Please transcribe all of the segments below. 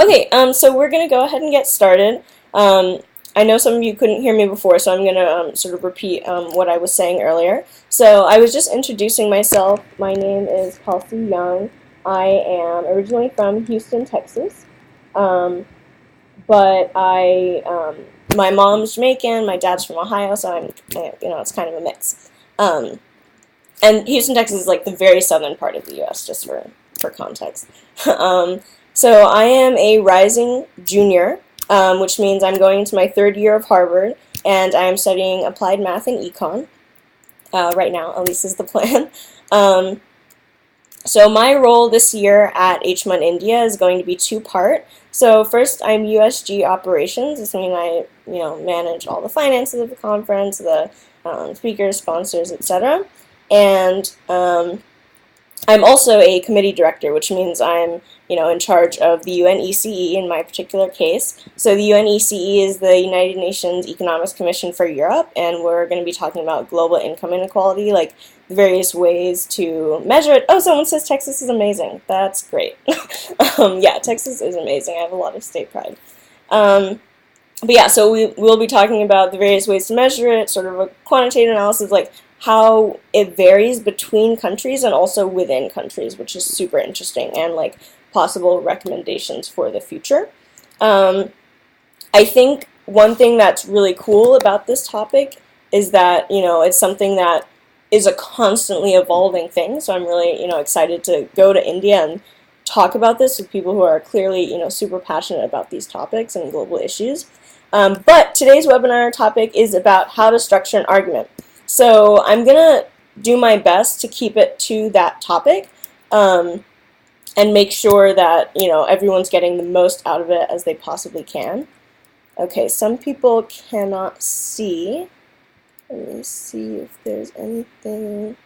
Okay, so we're going to go ahead and get started. I know some of you couldn't hear me before, so I'm going to sort of repeat what I was saying earlier. So I was just introducing myself. My name is Kelsey Young. I am originally from Houston, Texas, but my mom's Jamaican, my dad's from Ohio, so it's kind of a mix. And Houston, Texas is like the very southern part of the U.S., just for context. So I am a rising junior, which means I'm going into my third year of Harvard, and I am studying applied math and econ right now, at least is the plan. So my role this year at HMUN India is going to be two-part. So first, I'm USG operations. This means I manage all the finances of the conference, the speakers, sponsors, etc. And I'm also a committee director, which means I'm in charge of the UNECE in my particular case. So the UNECE is the United Nations Economics Commission for Europe, and we're going to be talking about global income inequality, like various ways to measure it. Oh, someone says Texas is amazing. That's great. Yeah, Texas is amazing. I have a lot of state pride. But yeah, so we'll be talking about the various ways to measure it, sort of a quantitative analysis, like how it varies between countries and also within countries, which is super interesting, and like possible recommendations for the future. I think one thing that's really cool about this topic is that it's something that is a constantly evolving thing. So I'm really excited to go to India and talk about this with people who are clearly super passionate about these topics and global issues. But today's webinar topic is about how to structure an argument. So I'm going to do my best to keep it to that topic and make sure that everyone's getting the most out of it as they possibly can. Okay, some people cannot see. Let me see if there's anything.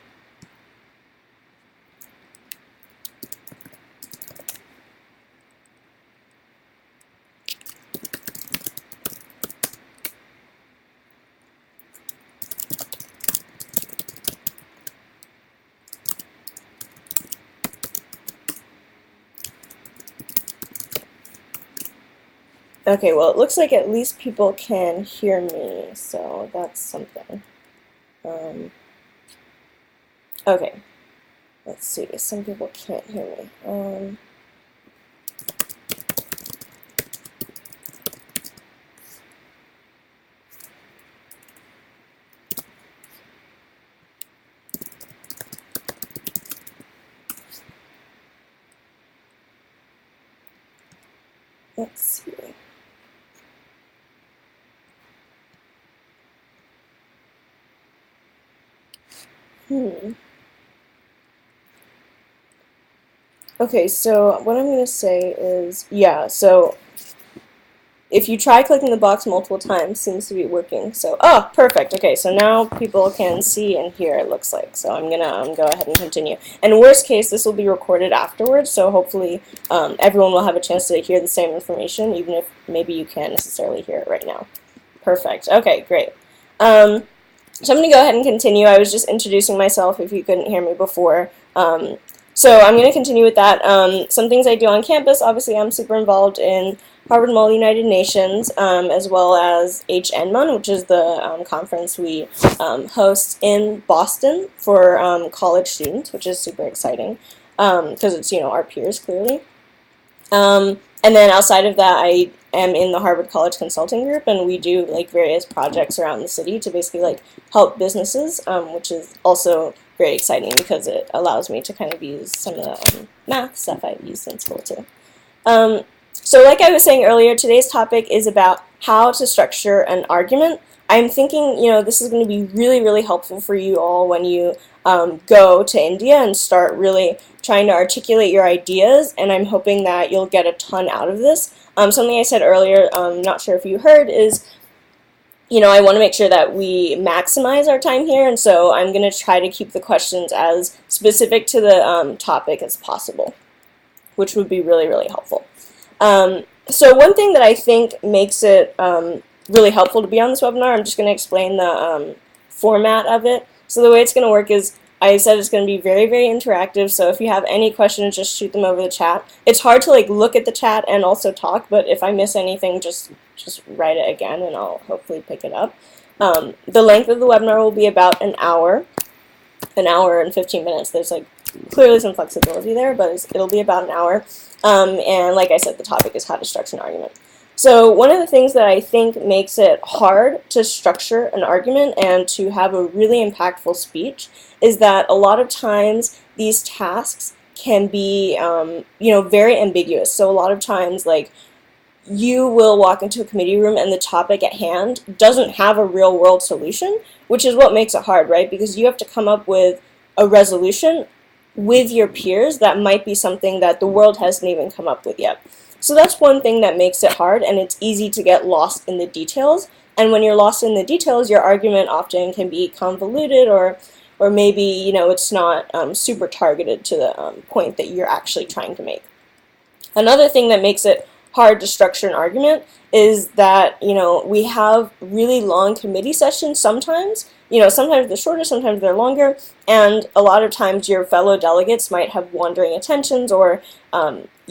Okay, well, it looks like at least people can hear me, so that's something. Okay, let's see. Some people can't hear me. Let's see. Okay, so what I'm going to say is, yeah, so if you try clicking the box multiple times, seems to be working. So, oh, perfect. Okay, so now people can see and hear, it looks like. So I'm going to go ahead and continue. And worst case, this will be recorded afterwards, so hopefully everyone will have a chance to hear the same information, even if maybe you can't necessarily hear it right now. Perfect. Okay, great. So I'm going to go ahead and continue. I was just introducing myself if you couldn't hear me before. So I'm going to continue with that. Some things I do on campus, obviously I'm super involved in Harvard Mall United Nations, as well as HNMUN, which is the conference we host in Boston for college students, which is super exciting because it's our peers clearly. And then outside of that, I am in the Harvard College Consulting Group, and we do like various projects around the city to basically like help businesses, which is also very exciting because it allows me to kind of use some of the math stuff I've used in school too. So like I was saying earlier, today's topic is about how to structure an argument. I'm thinking, this is going to be really, really helpful for you all when you go to India and start really trying to articulate your ideas, and I'm hoping that you'll get a ton out of this. Something I said earlier, not sure if you heard, is I want to make sure that we maximize our time here, and so I'm going to try to keep the questions as specific to the topic as possible, which would be really, really helpful. So one thing that I think makes it really helpful to be on this webinar, I'm just going to explain the format of it. So the way it's going to work is I said it's going to be very, very interactive, so if you have any questions, just shoot them over the chat. It's hard to like look at the chat and also talk, but if I miss anything, just write it again and I'll hopefully pick it up. The length of the webinar will be about an hour and 15 minutes. There's like clearly some flexibility there, but it'll be about an hour. And like I said, the topic is how to structure an argument. So one of the things that I think makes it hard to structure an argument and to have a really impactful speech is that a lot of times these tasks can be, very ambiguous. So a lot of times, like, you will walk into a committee room and the topic at hand doesn't have a real-world solution, which is what makes it hard, right? Because you have to come up with a resolution with your peers that might be something that the world hasn't even come up with yet. So that's one thing that makes it hard, and it's easy to get lost in the details. And when you're lost in the details, your argument often can be convoluted, or maybe, it's not super targeted to the point that you're actually trying to make. Another thing that makes it hard to structure an argument is that, we have really long committee sessions sometimes. Sometimes they're shorter, sometimes they're longer, and a lot of times your fellow delegates might have wandering attentions, or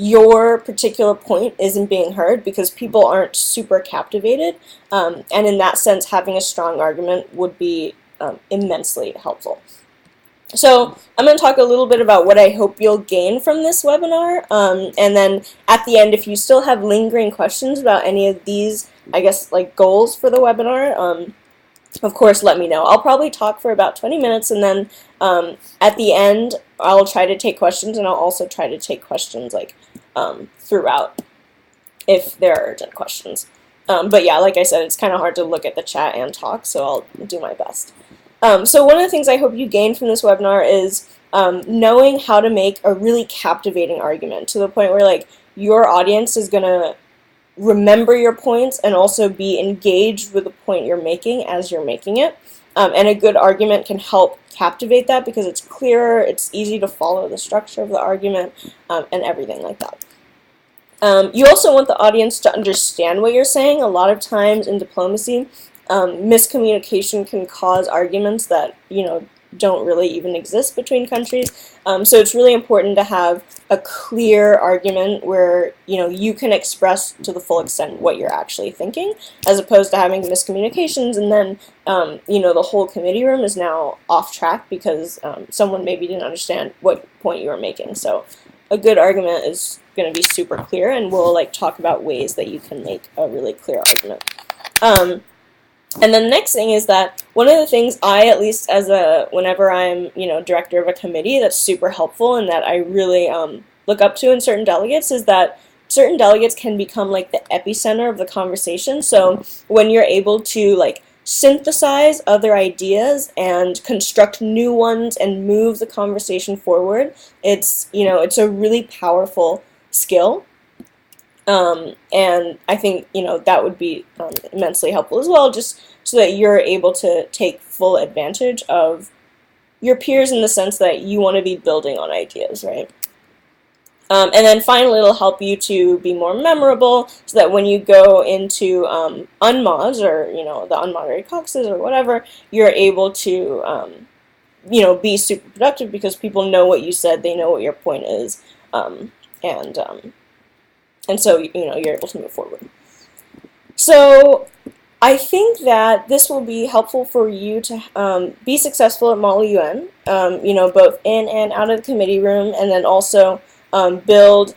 your particular point isn't being heard because people aren't super captivated, and in that sense, having a strong argument would be immensely helpful. So I'm going to talk a little bit about what I hope you'll gain from this webinar, and then at the end, if you still have lingering questions about any of these, I guess, like goals for the webinar, of course, let me know. I'll probably talk for about 20 minutes, and then at the end, I'll try to take questions, and I'll also try to take questions like throughout if there are urgent questions. But yeah, like I said, it's kind of hard to look at the chat and talk, so I'll do my best. So one of the things I hope you gain from this webinar is knowing how to make a really captivating argument to the point where like your audience is going to remember your points and also be engaged with the point you're making as you're making it. And a good argument can help captivate that because it's clearer, it's easy to follow the structure of the argument, and everything like that. You also want the audience to understand what you're saying. A lot of times in diplomacy, miscommunication can cause arguments that, don't really even exist between countries. So it's really important to have a clear argument where, you can express to the full extent what you're actually thinking, as opposed to having miscommunications and then, the whole committee room is now off track because someone maybe didn't understand what point you were making. So a good argument is going to be super clear, and we'll talk about ways that you can make a really clear argument. And then the next thing is that one of the things at least whenever I'm, director of a committee, that's super helpful and that I really look up to in certain delegates is that certain delegates can become like the epicenter of the conversation. So when you're able to synthesize other ideas and construct new ones and move the conversation forward, it's a really powerful skill. And I think, that would be immensely helpful as well, just so that you're able to take full advantage of your peers in the sense that you want to be building on ideas, right? And then finally, it'll help you to be more memorable so that when you go into unmods or, the unmoderated caucuses or whatever, you're able to, be super productive because people know what you said, they know what your point is, and so, you're able to move forward. So I think that this will be helpful for you to be successful at Model UN, both in and out of the committee room, and then also build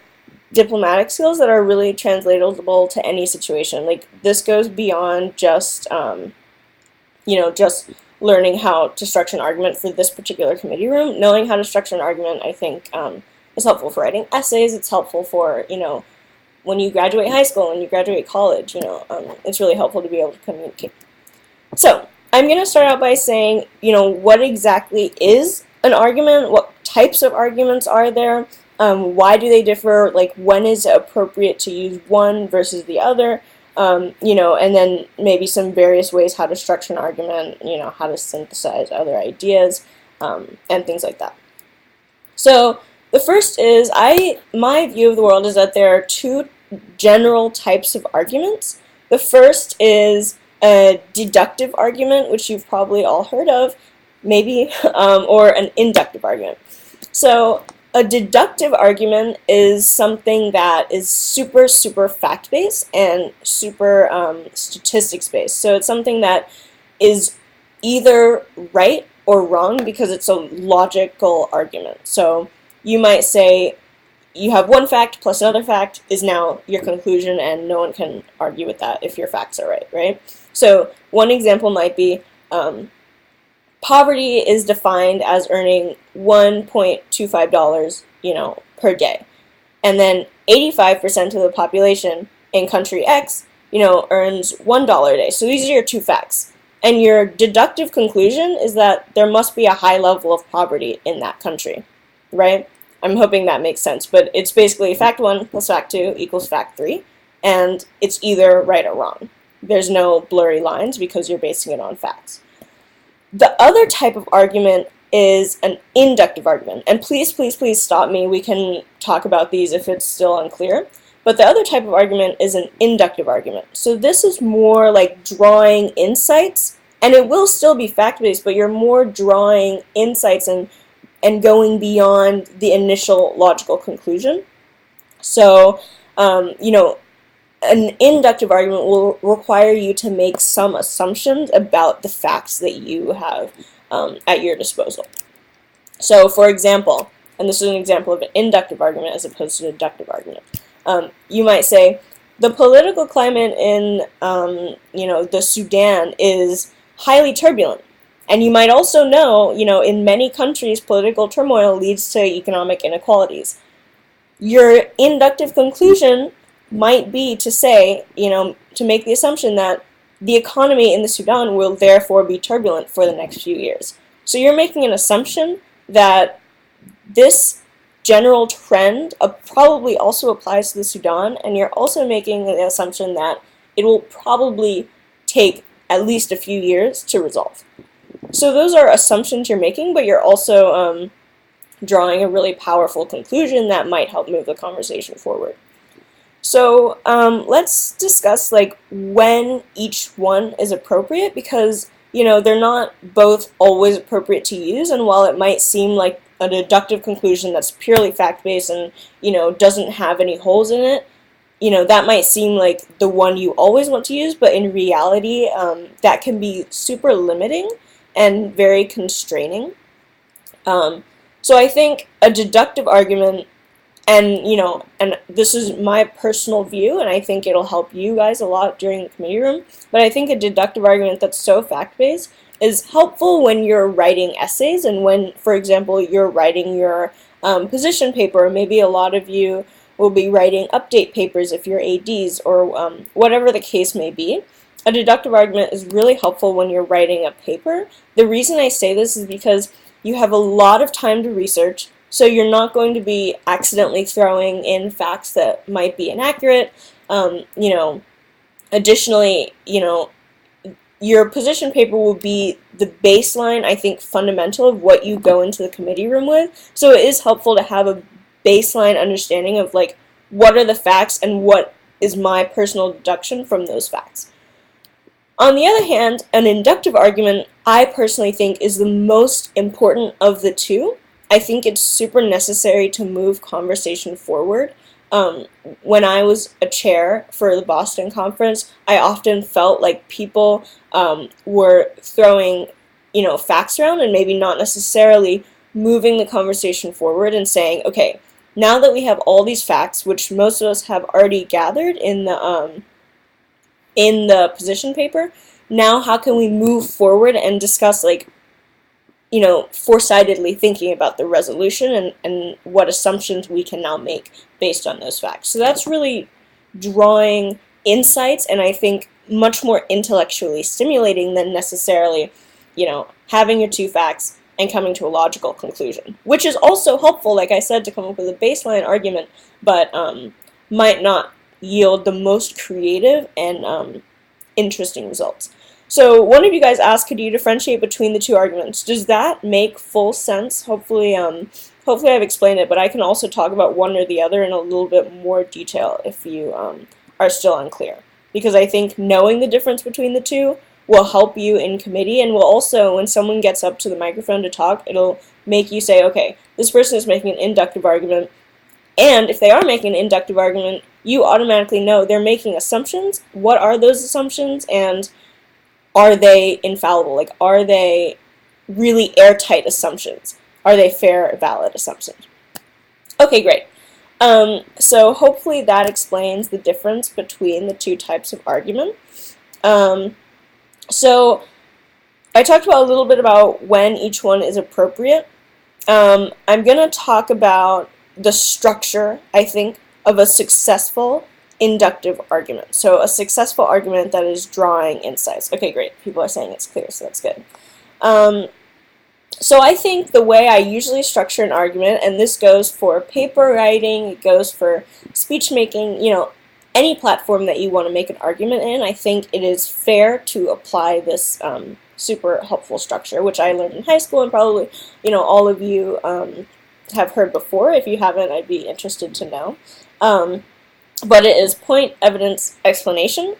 diplomatic skills that are really translatable to any situation. This goes beyond just, just learning how to structure an argument for this particular committee room. Knowing how to structure an argument, I think, is helpful for writing essays. It's helpful for, when you graduate high school, when you graduate college, it's really helpful to be able to communicate. So I'm going to start out by saying, what exactly is an argument? What types of arguments are there? Why do they differ? When is it appropriate to use one versus the other? And then maybe some various ways how to structure an argument, how to synthesize other ideas, and things like that. So the first is, my view of the world is that there are two general types of arguments. The first is a deductive argument, which you've probably all heard of. maybe, or an inductive argument. So a deductive argument is something that is super, super fact-based and super statistics-based. So it's something that is either right or wrong because it's a logical argument. So you might say you have one fact plus another fact is now your conclusion, and no one can argue with that if your facts are right, right? So one example might be poverty is defined as earning $1.25, per day. And then 85% of the population in country X, earns $1 a day. So these are your two facts. And your deductive conclusion is that there must be a high level of poverty in that country, right? I'm hoping that makes sense, but it's basically fact 1 plus fact 2 equals fact 3, and it's either right or wrong. There's no blurry lines because you're basing it on facts. The other type of argument is an inductive argument, and please, please, please stop me. We can talk about these if it's still unclear. But the other type of argument is an inductive argument. So this is more like drawing insights, and it will still be fact-based, but you're more drawing insights and going beyond the initial logical conclusion. So, an inductive argument will require you to make some assumptions about the facts that you have at your disposal. So, for example, and this is an example of an inductive argument as opposed to a deductive argument, you might say, the political climate in, the Sudan is highly turbulent. And you might also know, in many countries, political turmoil leads to economic inequalities. Your inductive conclusion might be to say, to make the assumption that the economy in the Sudan will therefore be turbulent for the next few years. So you're making an assumption that this general trend probably also applies to the Sudan, and you're also making the assumption that it will probably take at least a few years to resolve. So those are assumptions you're making, but you're also drawing a really powerful conclusion that might help move the conversation forward. So let's discuss when each one is appropriate, because they're not both always appropriate to use, and while it might seem like a deductive conclusion that's purely fact-based and doesn't have any holes in it, that might seem like the one you always want to use, but in reality that can be super limiting and very constraining. So I think a deductive argument, and this is my personal view, and I think it'll help you guys a lot during the committee room, but I think a deductive argument that's so fact-based is helpful when you're writing essays, and when, for example, you're writing your position paper, or maybe a lot of you will be writing update papers if you're ADs, or whatever the case may be. A deductive argument is really helpful when you're writing a paper. The reason I say this is because you have a lot of time to research, so you're not going to be accidentally throwing in facts that might be inaccurate. Additionally, your position paper will be the baseline, I think, fundamental of what you go into the committee room with. So it is helpful to have a baseline understanding of what are the facts and what is my personal deduction from those facts. On the other hand, an inductive argument, I personally think, is the most important of the two. I think it's super necessary to move conversation forward. When I was a chair for the Boston conference, I often felt like people were throwing, facts around and maybe not necessarily moving the conversation forward and saying, okay, now that we have all these facts, which most of us have already gathered in the position paper, now how can we move forward and discuss foresightedly thinking about the resolution and what assumptions we can now make based on those facts. So that's really drawing insights, and I think much more intellectually stimulating than necessarily, having your two facts and coming to a logical conclusion, which is also helpful, like I said, to come up with a baseline argument, but might not yield the most creative and interesting results. So one of you guys asked, could you differentiate between the two arguments? Does that make full sense? Hopefully I've explained it, but I can also talk about one or the other in a little bit more detail if you are still unclear. Because I think knowing the difference between the two will help you in committee, and will also, when someone gets up to the microphone to talk, it'll make you say, okay, this person is making an inductive argument, and if they are making an inductive argument, you automatically know they're making assumptions. What are those assumptions, and are they infallible? Like, are they really airtight assumptions? Are they fair, valid assumptions? Okay, great. So hopefully that explains the difference between the two types of argument. So I talked about a little bit about when each one is appropriate. I'm going to talk about the structure, I think, of a successful inductive argument. So a successful argument that is drawing insights. Okay, great. People are saying it's clear, so that's good. So I think the way I usually structure an argument, and this goes for paper writing, it goes for speech making, any platform that you want to make an argument in, I think it is fair to apply this super helpful structure, which I learned in high school, and probably, all of you have heard before. If you haven't, I'd be interested to know. But it is point, evidence, explanation.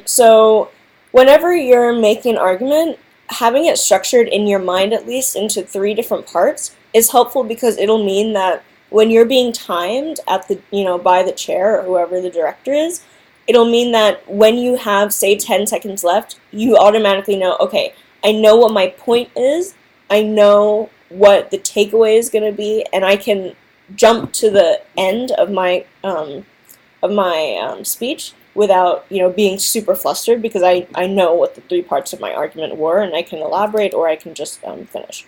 So whenever you're making an argument, having it structured in your mind, at least into 3 different parts, is helpful, because it'll mean that when you're being timed at the, by the chair or whoever the director is, it'll mean that when you have, say, 10 seconds left, you automatically know, okay, I know what my point is, I know what the takeaway is going to be, and I can jump to the end of my speech without, being super flustered, because I know what the 3 parts of my argument were, and I can elaborate, or I can just finish.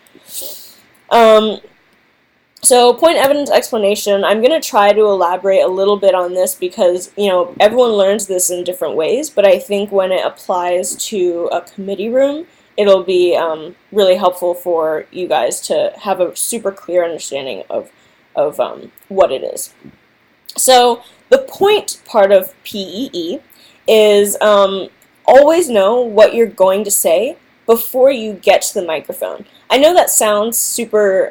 So point, evidence, explanation, I'm going to try to elaborate a little bit on this, because, everyone learns this in different ways, but I think when it applies to a committee room, it'll be really helpful for you guys to have a super clear understanding of what it is. So the point part of PEE is always know what you're going to say before you get to the microphone. I know that sounds super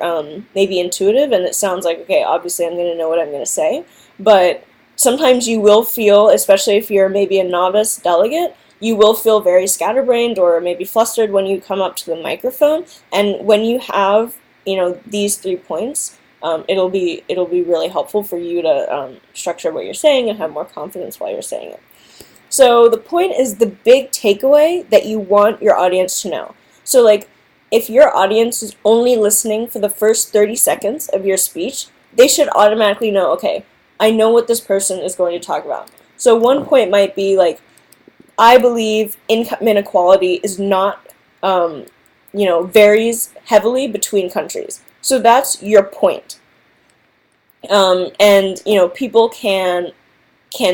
maybe intuitive, and it sounds like, okay, obviously I'm going to know what I'm going to say, but sometimes you will feel, especially if you're maybe a novice delegate, you will feel very scatterbrained or maybe flustered when you come up to the microphone, and when you have, these 3 points, it'll be really helpful for you to structure what you're saying and have more confidence while you're saying it. So the point is the big takeaway that you want your audience to know. So like, if your audience is only listening for the first 30 seconds of your speech, they should automatically know, okay, I know what this person is going to talk about. So one point might be like, I believe income inequality is not, varies heavily between countries. So that's your point. And, people can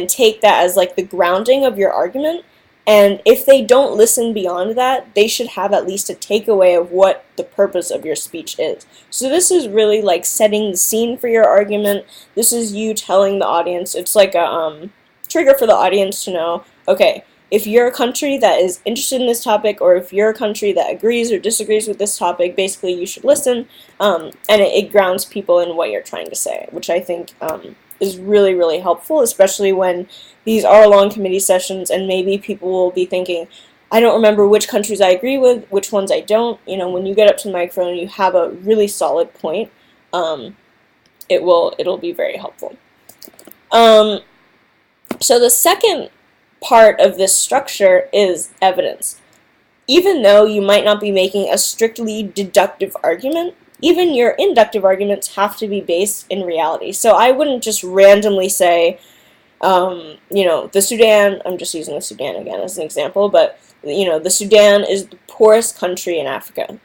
take that as like the grounding of your argument, and if they don't listen beyond that, they should have at least a takeaway of what the purpose of your speech is. So this is really like setting the scene for your argument. This is you telling the audience, it's like a trigger for the audience to know, okay, if you're a country that is interested in this topic, or if you're a country that agrees or disagrees with this topic, basically you should listen, and it grounds people in what you're trying to say, which I think is really, really helpful, especially when these are long committee sessions, and maybe people will be thinking, I don't remember which countries I agree with, which ones I don't. When you get up to the microphone and you have a really solid point, it'll be very helpful. So the second part of this structure is evidence. Even though you might not be making a strictly deductive argument, even your inductive arguments have to be based in reality. So I wouldn't just randomly say, the Sudan, I'm just using the Sudan again as an example, but, the Sudan is the poorest country in Africa.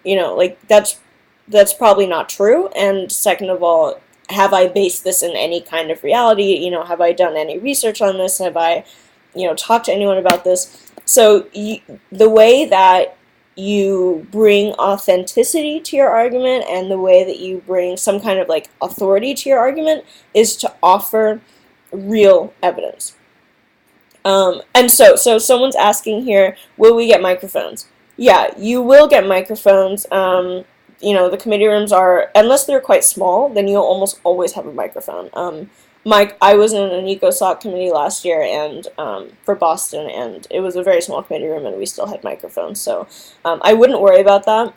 That's probably not true. And second of all, have I based this in any kind of reality? Have I done any research on this? Have I, talked to anyone about this? So the way that you bring authenticity to your argument, and the way that you bring some kind of like authority to your argument, is to offer real evidence. And so someone's asking here, will we get microphones? Yeah, you will get microphones. The committee rooms are, unless they're quite small, then you'll almost always have a microphone. I was in an EcoSoc committee last year and for Boston, and it was a very small committee room, and we still had microphones, so I wouldn't worry about that.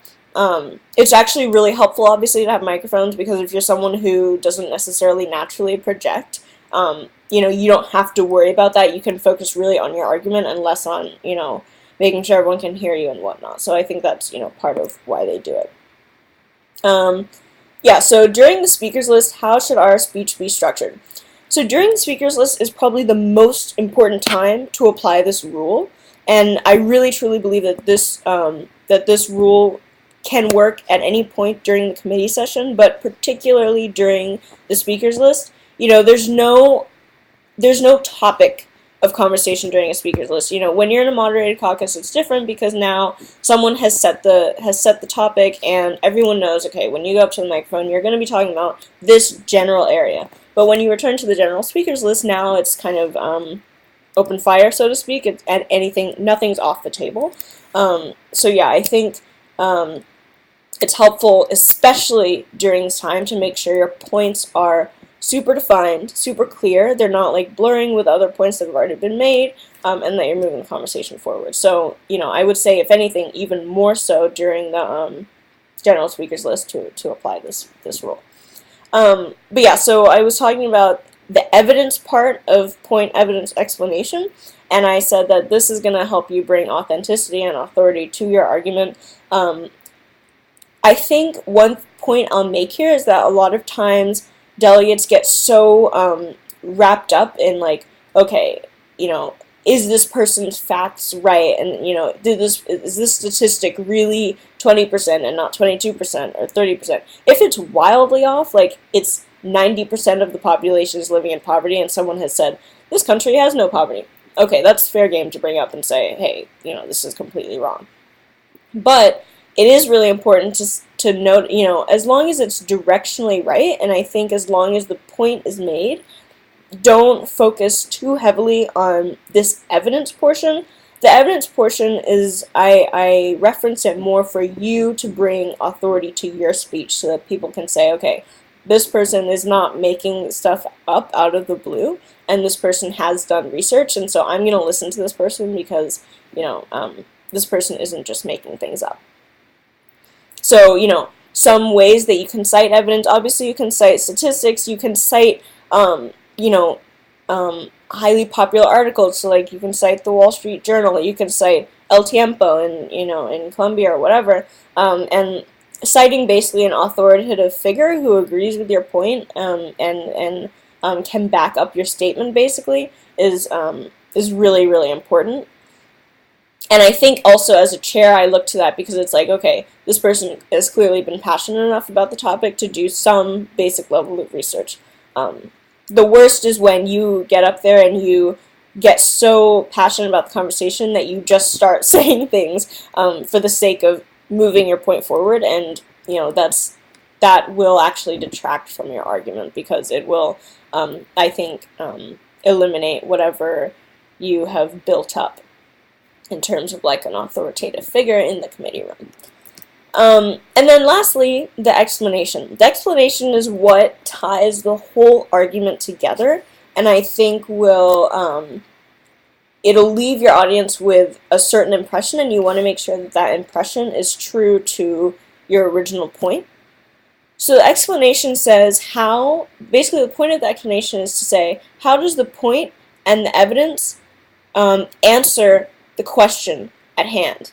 It's actually really helpful, obviously, to have microphones, because if you're someone who doesn't necessarily naturally project, you know, you don't have to worry about that. You can focus really on your argument and less on, you know, making sure everyone can hear you and whatnot. So I think that's, you know, part of why they do it. Yeah, so during the speakers list, how should our speech be structured? So during the speakers list is probably the most important time to apply this rule, and I really truly believe that this rule can work at any point during the committee session, but particularly during the speakers list. You know, there's no topic of conversation during a speakers list. You know, when you're in a moderated caucus, it's different because now someone has set the topic, and everyone knows, okay, when you go up to the microphone, you're going to be talking about this general area. But when you return to the general speakers list, now it's kind of open fire, so to speak. It's at anything, nothing's off the table. So yeah, I think it's helpful, especially during this time, to make sure your points are super defined, super clear. They're not like blurring with other points that have already been made, and that you're moving the conversation forward. So, you know, I would say, if anything, even more so during the general speakers list to apply this rule. But yeah, so I was talking about the evidence part of point, evidence, explanation, and I said that this is going to help you bring authenticity and authority to your argument. I think one point I'll make here is that a lot of times delegates get so wrapped up in, like, okay, you know, is this person's facts right? And, you know, is this statistic really 20% and not 22% or 30%? If it's wildly off, like it's 90% of the population is living in poverty, and someone has said, this country has no poverty. Okay, that's fair game to bring up and say, hey, you know, this is completely wrong. But it is really important to note, you know, as long as it's directionally right, and I think as long as the point is made, don't focus too heavily on this evidence portion. The evidence portion is, I reference it more for you to bring authority to your speech so that people can say, okay, this person is not making stuff up out of the blue, and this person has done research, and so I'm going to listen to this person because, you know, this person isn't just making things up. So, you know, some ways that you can cite evidence, obviously you can cite statistics, you can cite, you know, highly popular articles, so like you can cite the Wall Street Journal, you can cite El Tiempo in, you know, in Colombia or whatever, and citing basically an authoritative figure who agrees with your point, and can back up your statement basically is really, really important. And I think also as a chair, I look to that because it's like, okay, this person has clearly been passionate enough about the topic to do some basic level of research. The worst is when you get up there and you get so passionate about the conversation that you just start saying things for the sake of moving your point forward, and, you know, that will actually detract from your argument, because it will, I think, eliminate whatever you have built up in terms of like an authoritative figure in the committee room. And then lastly, the explanation. The explanation is what ties the whole argument together, and I think will, it'll leave your audience with a certain impression, and you want to make sure that that impression is true to your original point. So the explanation says how, basically the point of the explanation is to say, how does the point and the evidence answer the question at hand?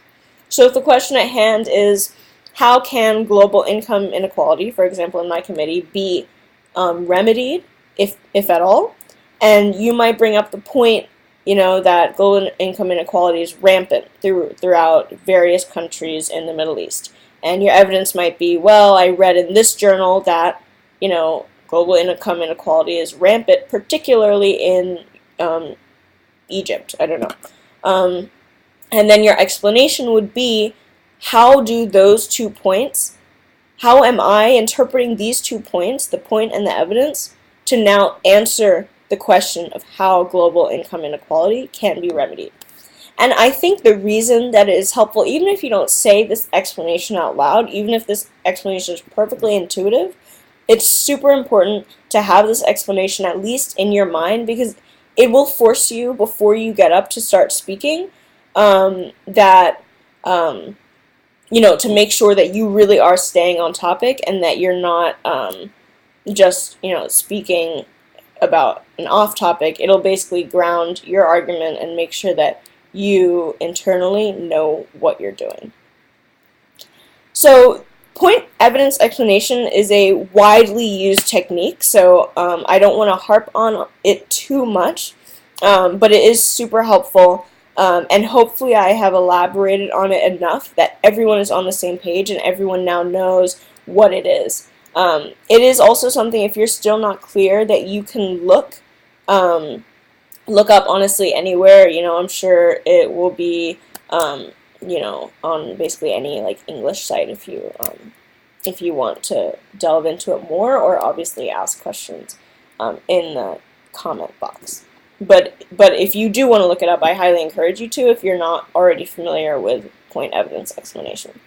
So if the question at hand is, how can global income inequality, for example in my committee, be remedied, if at all? And you might bring up the point, you know, that global income inequality is rampant throughout various countries in the Middle East. And your evidence might be, well, I read in this journal that, you know, global income inequality is rampant, particularly in Egypt. I don't know. And then your explanation would be, how do those 2 points, how am I interpreting these 2 points, the point and the evidence, to now answer the question of how global income inequality can be remedied? And I think the reason that it is helpful, even if you don't say this explanation out loud, even if this explanation is perfectly intuitive, It's super important to have this explanation at least in your mind, because it will force you, before you get up to start speaking, that to make sure that you really are staying on topic, and that you're not just speaking about an off topic. It'll basically ground your argument and make sure that you internally know what you're doing. So point evidence explanation is a widely used technique, so I don't want to harp on it too much, but it is super helpful, and hopefully I have elaborated on it enough that everyone is on the same page and everyone now knows what it is. It is also something, if you're still not clear, that you can look up honestly anywhere. I'm sure it will be on basically any English site if you want to delve into it more, or obviously ask questions in the comment box. But if you do want to look it up, I highly encourage you to, if you're not already familiar with point evidence explanation.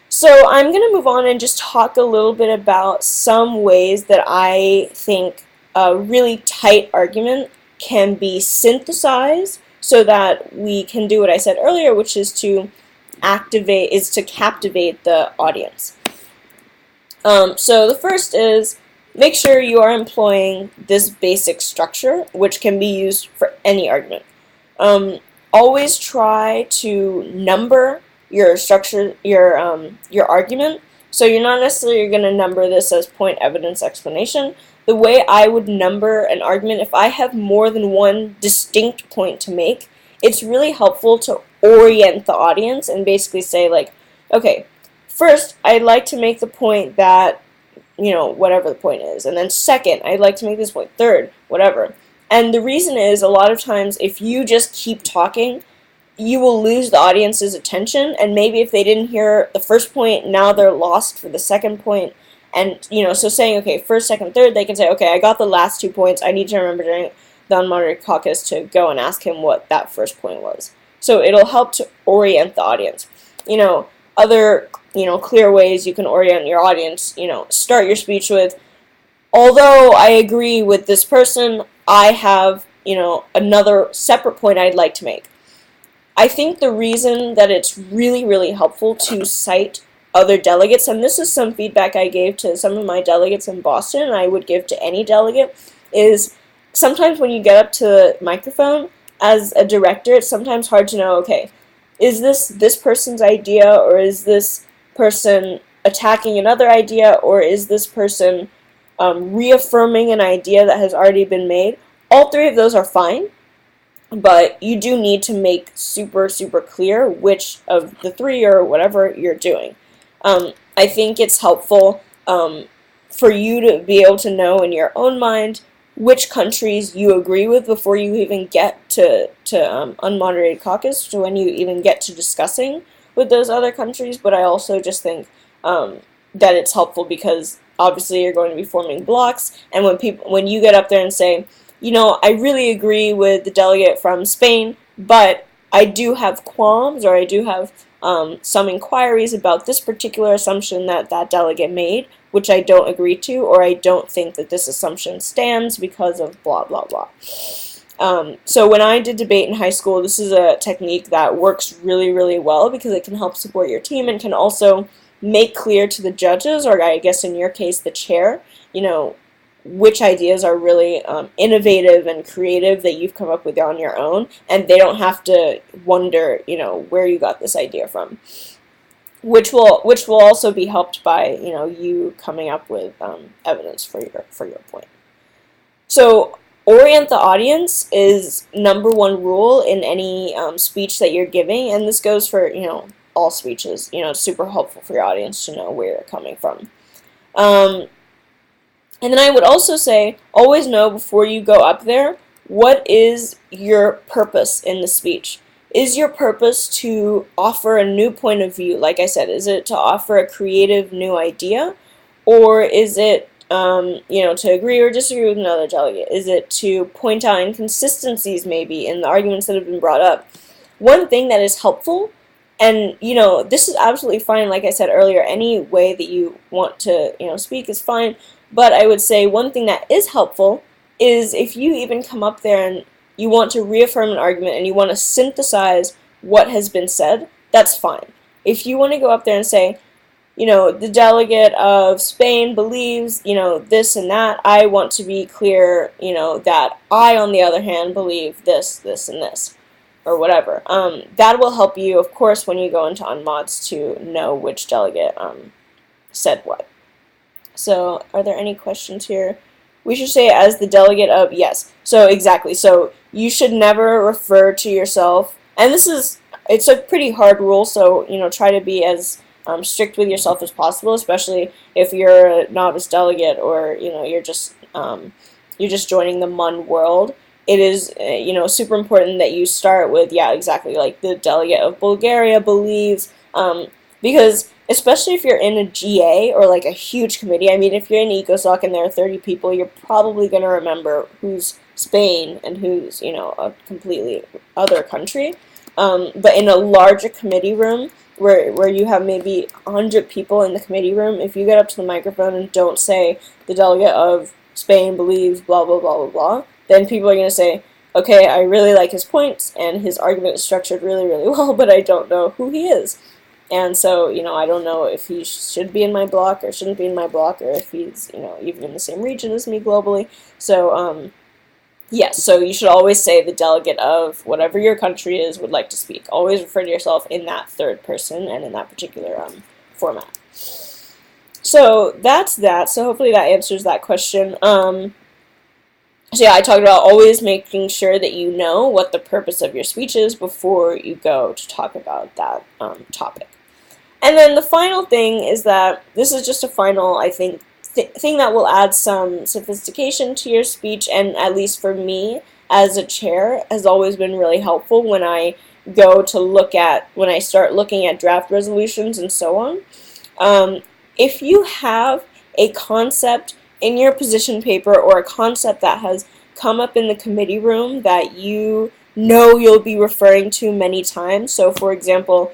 So I'm going to move on and just talk a little bit about some ways that I think a really tight argument can be synthesized so that we can do what I said earlier, which is to captivate the audience. So the first is, make sure you are employing this basic structure, which can be used for any argument. Always try to number your structure, your argument. So you're not necessarily going to number this as point evidence explanation. The way I would number an argument, if I have more than one distinct point to make, it's really helpful to orient the audience and basically say, okay, first, I'd like to make the point that, whatever the point is. And then second, I'd like to make this point. Third, whatever. And the reason is, a lot of times, if you just keep talking, you will lose the audience's attention. And maybe if they didn't hear the first point, now they're lost for the second point. And, so saying, okay, first, second, third, they can say, okay, I got the last 2 points. I need to remember during the unmoderated caucus to go and ask him what that first point was. So it'll help to orient the audience. Other, clear ways you can orient your audience, start your speech with, although I agree with this person, I have, another separate point I'd like to make. I think the reason that it's really, really helpful to cite other delegates, and this is some feedback I gave to some of my delegates in Boston, and I would give to any delegate, is sometimes when you get up to the microphone, as a director, it's sometimes hard to know, okay, is this person's idea, or is this person attacking another idea, or is this person reaffirming an idea that has already been made? All three of those are fine, but you do need to make super, super clear which of the three or whatever you're doing. I think it's helpful for you to be able to know in your own mind which countries you agree with before you even get to unmoderated caucus, to when you even get to discussing with those other countries. But I also just think that it's helpful because obviously you're going to be forming blocks, and when you get up there and say, I really agree with the delegate from Spain, but I do have qualms, or I do have some inquiries about this particular assumption that delegate made, which I don't agree to, or I don't think that this assumption stands because of blah, blah, blah. So when I did debate in high school, this is a technique that works really, really well because it can help support your team and can also make clear to the judges, or I guess in your case the chair, which ideas are really innovative and creative that you've come up with on your own, and they don't have to wonder, where you got this idea from. Which will also be helped by you coming up with evidence for your point. So orient the audience is number one rule in any speech that you're giving, and this goes for all speeches. It's super helpful for your audience to know where you're coming from. And then I would also say, always know before you go up there, what is your purpose in the speech? Is your purpose to offer a new point of view? Like I said, is it to offer a creative new idea? Or is it, to agree or disagree with another delegate? Is it to point out inconsistencies maybe in the arguments that have been brought up? One thing that is helpful And, you know, this is absolutely fine. Like I said earlier, any way that you want to, you know, speak is fine. But I would say one thing that is helpful is if you even come up there and you want to reaffirm an argument and you want to synthesize what has been said, that's fine. If you want to go up there and say, you know, the delegate of Spain believes, you know, this and that, I want to be clear, you know, that I, on the other hand, believe this, this, and this, or whatever. That will help you, of course, when you go into unmods to know which delegate said what. So, are there any questions here? We should say as the delegate of, yes. So, exactly. So, you should never refer to yourself, and this is, it's a pretty hard rule, so, you know, try to be as strict with yourself as possible, especially if you're a novice delegate or, you know, you're just joining the MUN world. It is, you know, super important that you start with, yeah, exactly, like the delegate of Bulgaria believes, because especially if you're in a GA or like a huge committee, I mean, if you're in EcoSoc and there are 30 people, you're probably going to remember who's Spain and who's, you know, a completely other country. But in a larger committee room, where you have maybe 100 people in the committee room, if you get up to the microphone and don't say the delegate of Spain believes blah, blah, blah, blah, blah, then people are going to say, okay, I really like his points, and his argument is structured really, really well, but I don't know who he is. And so, you know, I don't know if he should be in my block or shouldn't be in my block, or if he's, you know, even in the same region as me globally. So, yes, so you should always say the delegate of whatever your country is would like to speak. Always refer to yourself in that third person and in that particular format. So that's that. So hopefully that answers that question. So yeah, I talked about always making sure that you know what the purpose of your speech is before you go to talk about that topic. And then the final thing is that this is just a final, I think, thing that will add some sophistication to your speech, and at least for me as a chair has always been really helpful when I go to look at, when I start looking at draft resolutions and so on. If you have a concept in your position paper or a concept that has come up in the committee room that you know you'll be referring to many times, so for example,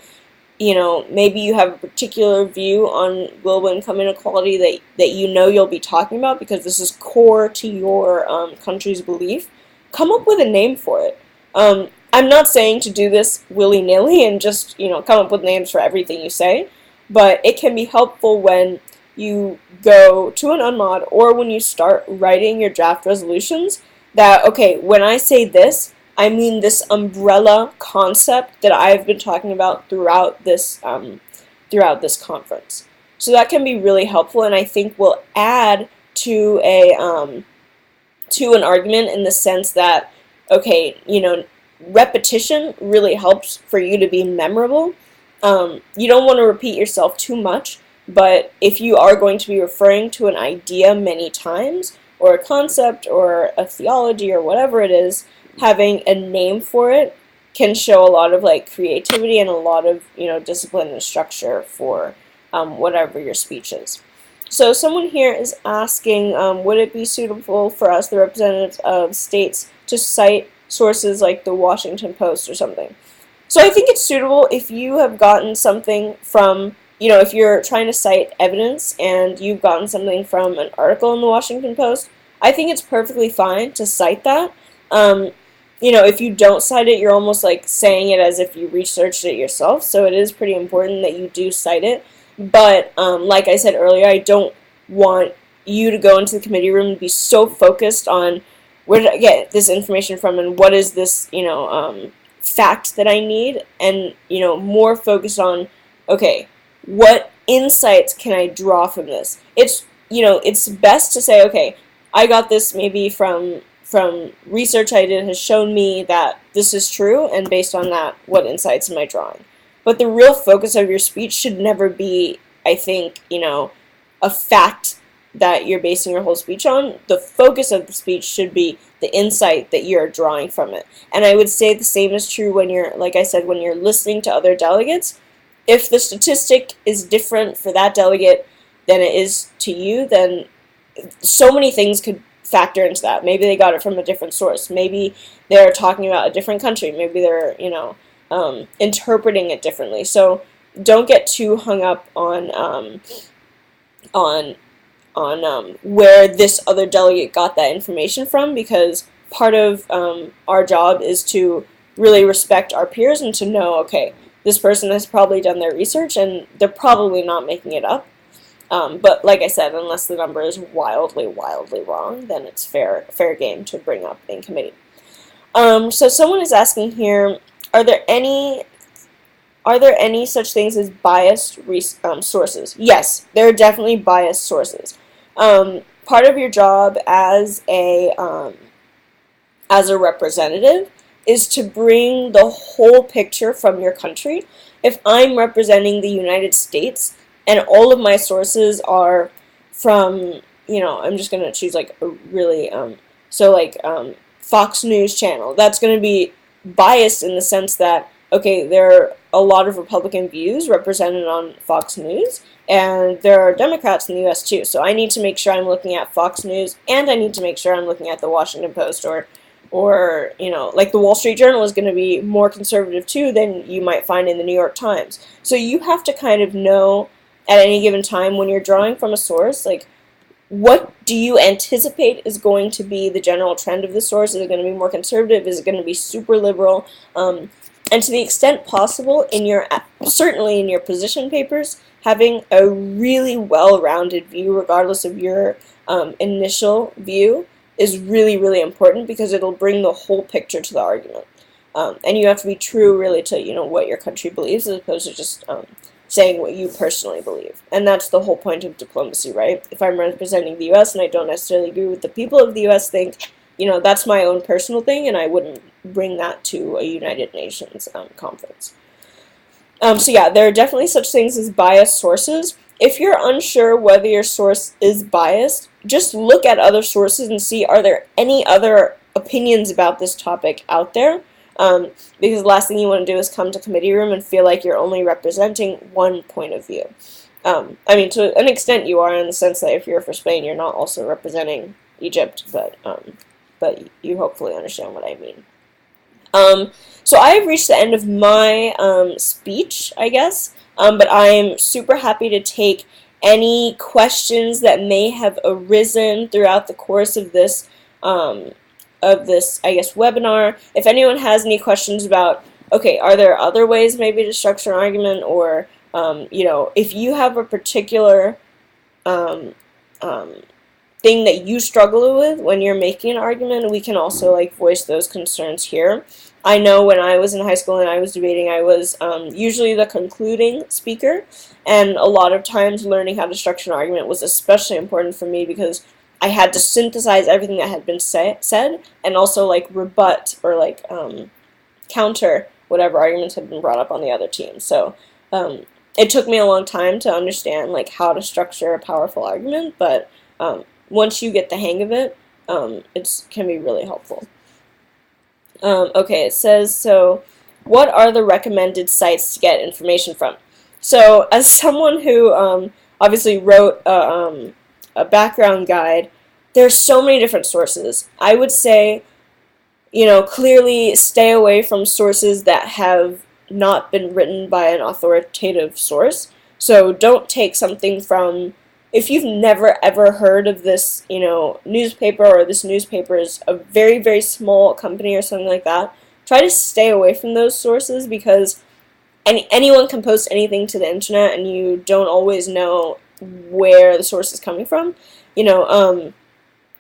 you know, maybe you have a particular view on global income inequality that you know you'll be talking about because this is core to your country's belief, come up with a name for it. I'm not saying to do this willy-nilly and just, you know, come up with names for everything you say, but it can be helpful when you go to an unmod or when you start writing your draft resolutions that, okay, when I say this, I mean this umbrella concept that I've been talking about throughout this conference. So that can be really helpful, and I think will add to an argument in the sense that, okay, you know, repetition really helps for you to be memorable. You don't want to repeat yourself too much, but if you are going to be referring to an idea many times, or a concept, or a theology, or whatever it is, having a name for it can show a lot of like creativity and a lot of, you know, discipline and structure for whatever your speech is. So someone here is asking, would it be suitable for us, the representatives of states, to cite sources like the Washington Post or something? So I think it's suitable if you have gotten something from, you know, if you're trying to cite evidence and you've gotten something from an article in the Washington Post, I think it's perfectly fine to cite that. You know, if you don't cite it, you're almost like saying it as if you researched it yourself, so it is pretty important that you do cite it. But like I said earlier, I don't want you to go into the committee room and be so focused on where did I get this information from and what is this, you know, fact that I need, and, you know, more focused on, okay, what insights can I draw from this? It's, you know, it's best to say, okay, I got this maybe from research I did has shown me that this is true, and based on that, what insights am I drawing? But the real focus of your speech should never be, I think, you know, a fact that you're basing your whole speech on. The focus of the speech should be the insight that you're drawing from it. And I would say the same is true when you're, like I said, when you're listening to other delegates. If the statistic is different for that delegate than it is to you, then so many things could factor into that. Maybe they got it from a different source. Maybe they're talking about a different country. Maybe they're, you know, interpreting it differently. So don't get too hung up on where this other delegate got that information from, because part of our job is to really respect our peers and to know, okay, this person has probably done their research and they're probably not making it up. But like I said, unless the number is wildly, wildly wrong, then it's fair game to bring up in committee. So someone is asking here, are there any such things as biased sources? Yes, there are definitely biased sources. Part of your job as a representative is to bring the whole picture from your country. If I'm representing the United States and all of my sources are from, I'm just going to choose like a really, Fox News channel, that's going to be biased in the sense that, okay, there are a lot of Republican views represented on Fox News, and there are Democrats in the U.S. too, so I need to make sure I'm looking at Fox News, and I need to make sure I'm looking at the Washington Post, or like the Wall Street Journal is going to be more conservative too than you might find in the New York Times. So you have to kind of know at any given time when you're drawing from a source, like, what do you anticipate is going to be the general trend of the source? Is it going to be more conservative? Is it going to be super liberal? And to the extent possible, certainly in your position papers, having a really well-rounded view, regardless of your initial view, is really, really important, because it'll bring the whole picture to the argument. And you have to be true, really, to what your country believes, as opposed to just saying what you personally believe. And that's the whole point of diplomacy, right? If I'm representing the U.S. and I don't necessarily agree with the people of the U.S. think, that's my own personal thing, and I wouldn't bring that to a United Nations conference. So yeah, there are definitely such things as biased sources. If you're unsure whether your source is biased, just look at other sources and see, are there any other opinions about this topic out there? Because the last thing you want to do is come to committee room and feel like you're only representing one point of view. I mean, to an extent you are, in the sense that if you're for Spain, you're not also representing Egypt, but you hopefully understand what I mean. So I've reached the end of my speech, I guess, but I'm super happy to take any questions that may have arisen throughout the course of this, I guess, webinar. If anyone has any questions about, okay, are there other ways maybe to structure an argument, or, if you have a particular thing that you struggle with when you're making an argument, we can also voice those concerns here. I know when I was in high school and I was debating, I was usually the concluding speaker, and a lot of times learning how to structure an argument was especially important for me, because I had to synthesize everything that had been said, and also rebut or counter whatever arguments had been brought up on the other team. So it took me a long time to understand how to structure a powerful argument, but once you get the hang of it, it can be really helpful. Okay, it says, so what are the recommended sites to get information from? So as someone who obviously wrote a background guide, there's so many different sources. I would say, clearly stay away from sources that have not been written by an authoritative source. So don't take something from, if you've never ever heard of this, newspaper, or this newspaper is a very, very small company or something like that, try to stay away from those sources, because anyone can post anything to the internet, and you don't always know where the source is coming from.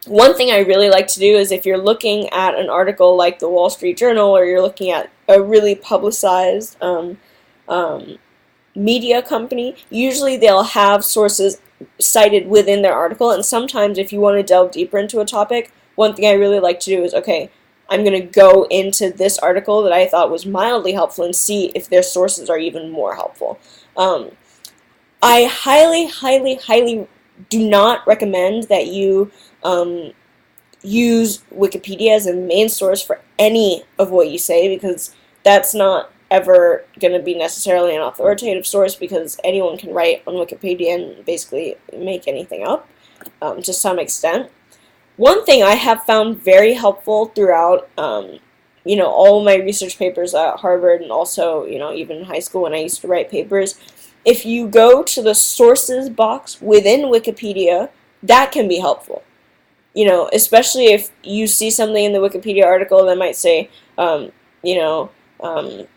One thing I really like to do is, if you're looking at an article like the Wall Street Journal, or you're looking at a really publicized media company, usually they'll have sources cited within their article, and sometimes if you want to delve deeper into a topic, one thing I really like to do is, okay, I'm going to go into this article that I thought was mildly helpful and see if their sources are even more helpful. I highly, highly, highly do not recommend that you use Wikipedia as a main source for any of what you say, because that's not ever going to be necessarily an authoritative source, because anyone can write on Wikipedia and basically make anything up to some extent. One thing I have found very helpful throughout all my research papers at Harvard, and also, even in high school when I used to write papers, if you go to the sources box within Wikipedia, that can be helpful. Especially if you see something in the Wikipedia article that might say, you know, um,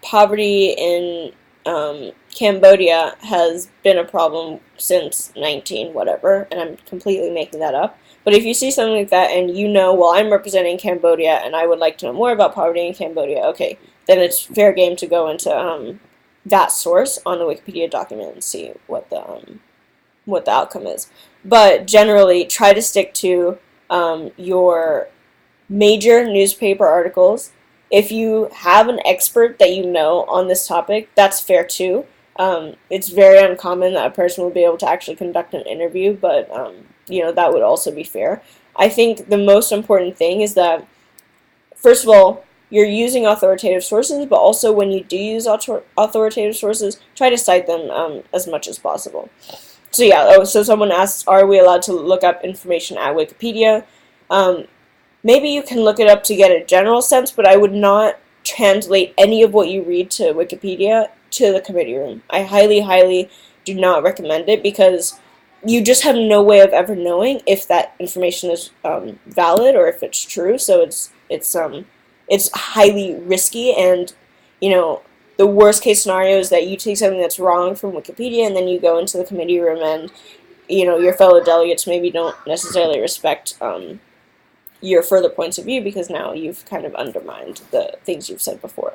poverty in Cambodia has been a problem since 19 whatever, and I'm completely making that up. But if you see something like that and well, I'm representing Cambodia and I would like to know more about poverty in Cambodia, okay, then it's fair game to go into that source on the Wikipedia document and see what the outcome is. But generally, try to stick to your major newspaper articles. If you have an expert that you know on this topic, that's fair too. It's very uncommon that a person will be able to actually conduct an interview, but that would also be fair. I think the most important thing is that, first of all, you're using authoritative sources, but also when you do use authoritative sources, try to cite them as much as possible. So yeah, so someone asks, are we allowed to look up information at Wikipedia? Maybe you can look it up to get a general sense, but I would not translate any of what you read to Wikipedia to the committee room. I highly, highly do not recommend it, because you just have no way of ever knowing if that information is valid or if it's true. So it's highly risky, and the worst case scenario is that you take something that's wrong from Wikipedia and then you go into the committee room and your fellow delegates maybe don't necessarily respect your further points of view, because now you've kind of undermined the things you've said before.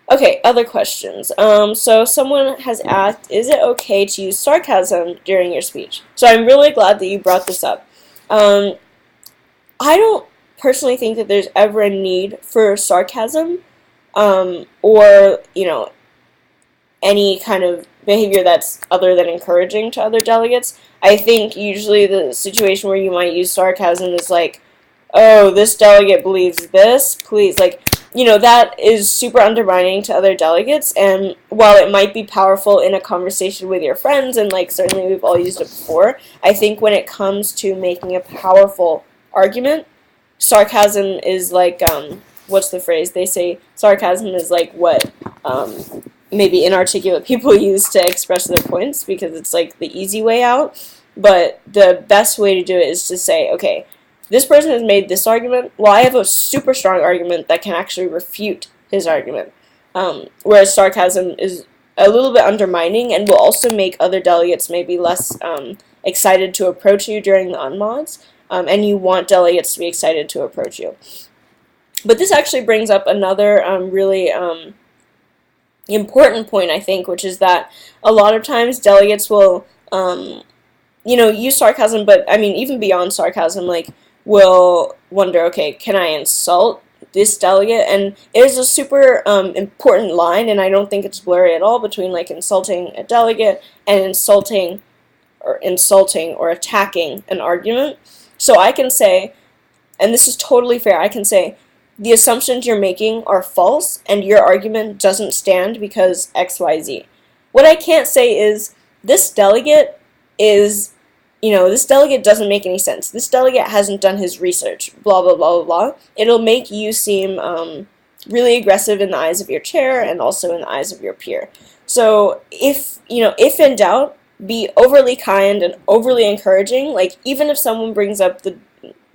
Okay, other questions. So someone has asked, is it okay to use sarcasm during your speech? So I'm really glad that you brought this up. I don't personally think that there's ever a need for sarcasm, or any kind of behavior that's other than encouraging to other delegates. I think usually the situation where you might use sarcasm is like, oh, this delegate believes this, please, that is super undermining to other delegates, and while it might be powerful in a conversation with your friends, and certainly we've all used it before, I think when it comes to making a powerful argument, sarcasm is what's the phrase? They say sarcasm is what maybe inarticulate people use to express their points, because it's the easy way out, but the best way to do it is to say, okay, this person has made this argument, well, I have a super strong argument that can actually refute his argument. Whereas sarcasm is a little bit undermining and will also make other delegates maybe less excited to approach you during the unmods, and you want delegates to be excited to approach you. But this actually brings up another really important point, I think, which is that a lot of times delegates will use sarcasm, but I mean even beyond sarcasm, will wonder, okay, can I insult this delegate? And it is a super important line, and I don't think it's blurry at all between insulting a delegate and insulting or attacking an argument. So I can say, and this is totally fair, I can say, the assumptions you're making are false and your argument doesn't stand because XYZ. What I can't say is, this delegate doesn't make any sense. This delegate hasn't done his research, blah, blah, blah, blah, blah. It'll make you seem really aggressive in the eyes of your chair and also in the eyes of your peer. So if in doubt, be overly kind and overly encouraging. Even if someone brings up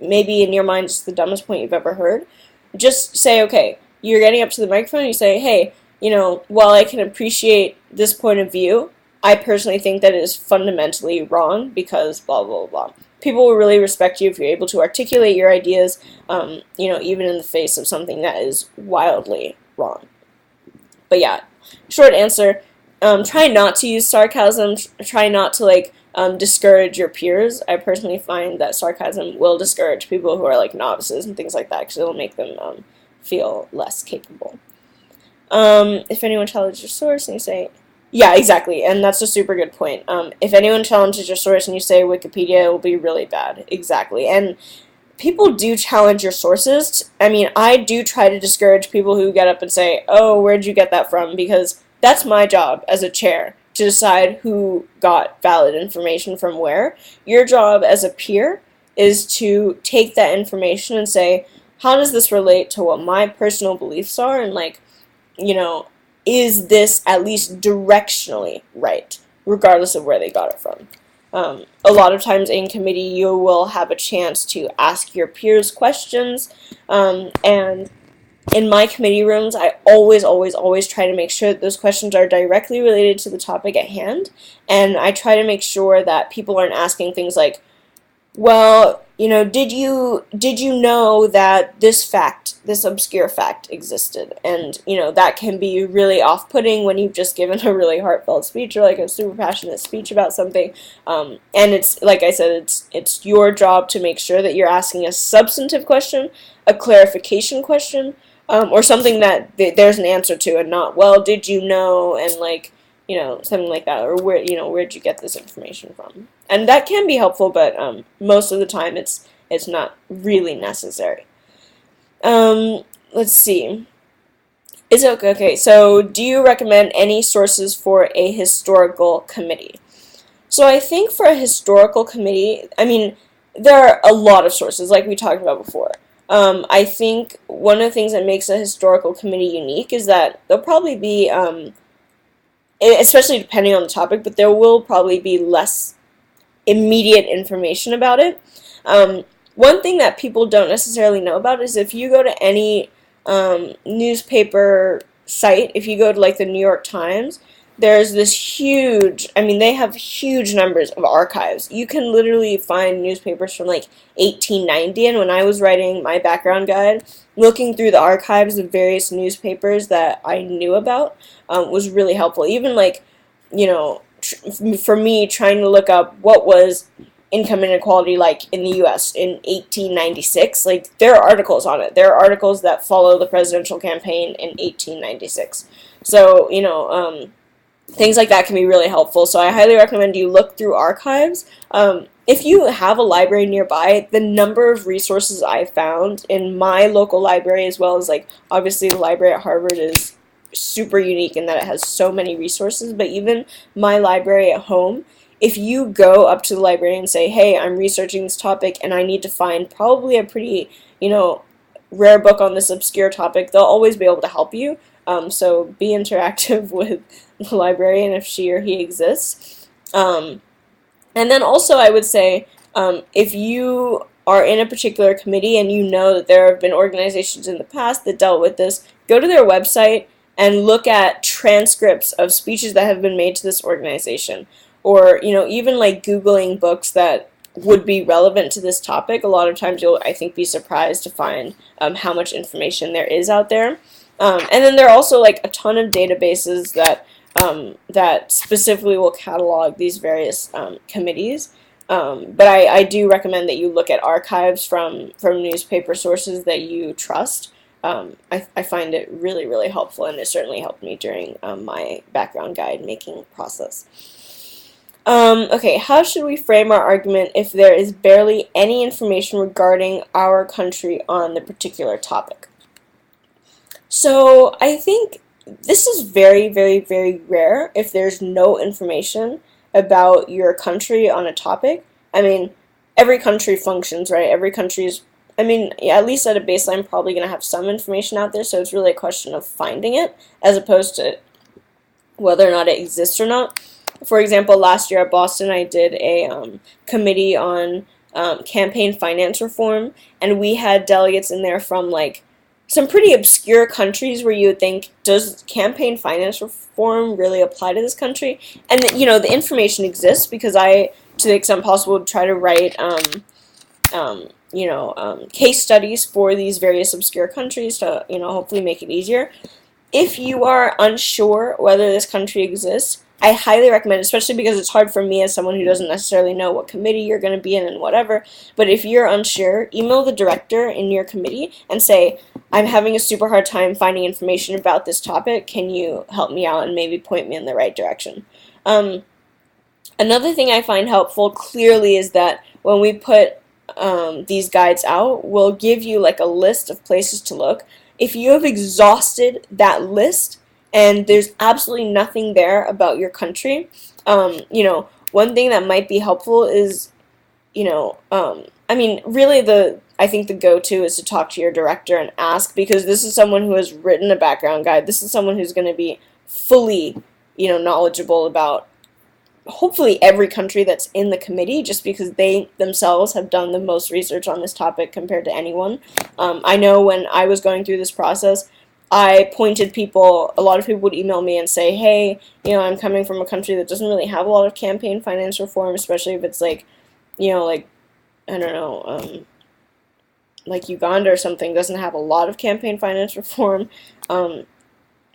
maybe in your mind just the dumbest point you've ever heard, just say, okay, you're getting up to the microphone and you say, hey, while I can appreciate this point of view, I personally think that it is fundamentally wrong because blah, blah, blah. People will really respect you if you're able to articulate your ideas, even in the face of something that is wildly wrong. But yeah, short answer, try not to use sarcasm, try not to discourage your peers. I personally find that sarcasm will discourage people who are novices and things like that, because it'll make them feel less capable. If anyone challenges your source and you say, yeah, exactly, and that's a super good point. If anyone challenges your source and you say Wikipedia, it will be really bad. Exactly, and people do challenge your sources. I mean, I do try to discourage people who get up and say, oh, where'd you get that from? Because that's my job as a chair, to decide who got valid information from where. Your job as a peer is to take that information and say, how does this relate to what my personal beliefs are, and like, you know, is this at least directionally right, regardless of where they got it from. A lot of times in committee, you will have a chance to ask your peers questions, and in my committee rooms, I always try to make sure that those questions are directly related to the topic at hand, and I try to make sure that people aren't asking things like, well, you know, did you know that this obscure fact existed? And, you know, that can be really off-putting when you've just given a really heartfelt speech or like a super passionate speech about something. And it's, like I said, it's your job to make sure that you're asking a substantive question, a clarification question, or something that there's an answer to, and not, well, did you know, and like, you know, something like that, or where'd you get this information from? And that can be helpful, but most of the time it's not really necessary. Let's see. Is it okay? So, do you recommend any sources for a historical committee? So, I think for a historical committee, I mean, there are a lot of sources, like we talked about before. I think one of the things that makes a historical committee unique is that there'll probably be, especially depending on the topic, but there will probably be less immediate information about it. One thing that people don't necessarily know about is if you go to any newspaper site, if you go to like the New York Times, there's this huge, I mean, they have huge numbers of archives. You can literally find newspapers from like 1890, and when I was writing my background guide, looking through the archives of various newspapers that I knew about was really helpful. Even like, you know, for me, trying to look up what was income inequality like in the U.S. in 1896, like, there are articles on it. There are articles that follow the presidential campaign in 1896. So, you know, things like that can be really helpful. So I highly recommend you look through archives. If you have a library nearby, the number of resources I found in my local library, as well as like obviously the library at Harvard is super unique in that it has so many resources, but even my library at home, if you go up to the library and say, hey, I'm researching this topic and I need to find probably a pretty, you know, rare book on this obscure topic, they'll always be able to help you. So be interactive with the librarian if she or he exists. And then also I would say, if you are in a particular committee and you know that there have been organizations in the past that dealt with this, go to their website and look at transcripts of speeches that have been made to this organization. Or, you know, even like Googling books that would be relevant to this topic. A lot of times you'll, I think, be surprised to find how much information there is out there. And then there are also like a ton of databases that that specifically will catalog these various committees. But I do recommend that you look at archives from newspaper sources that you trust. I find it really, really helpful, and it certainly helped me during my background guide making process. Okay, how should we frame our argument if there is barely any information regarding our country on the particular topic? So I think this is very, very, very rare if there's no information about your country on a topic. I mean, every country functions, right? Every country is, I mean, yeah, at least at a baseline, probably going to have some information out there, so it's really a question of finding it, as opposed to whether or not it exists or not. For example, last year at Boston, I did a committee on campaign finance reform, and we had delegates in there from, like, some pretty obscure countries where you would think, does campaign finance reform really apply to this country? And, you know, the information exists because I, to the extent possible, would try to write, case studies for these various obscure countries to, you know, hopefully make it easier. If you are unsure whether this country exists, I highly recommend, especially because it's hard for me as someone who doesn't necessarily know what committee you're going to be in and whatever, but if you're unsure, email the director in your committee and say, I'm having a super hard time finding information about this topic, can you help me out and maybe point me in the right direction? Another thing I find helpful clearly is that when we put these guides out, we'll give you like a list of places to look. If you have exhausted that list, and there's absolutely nothing there about your country, one thing that might be helpful is, I mean, really I think the go-to is to talk to your director and ask, because this is someone who has written a background guide. This is someone who's going to be fully, knowledgeable about hopefully every country that's in the committee, just because they themselves have done the most research on this topic compared to anyone. I know when I was going through this process, I pointed people, a lot of people would email me and say, hey, I'm coming from a country that doesn't really have a lot of campaign finance reform, especially if it's like, like, I don't know, like Uganda or something doesn't have a lot of campaign finance reform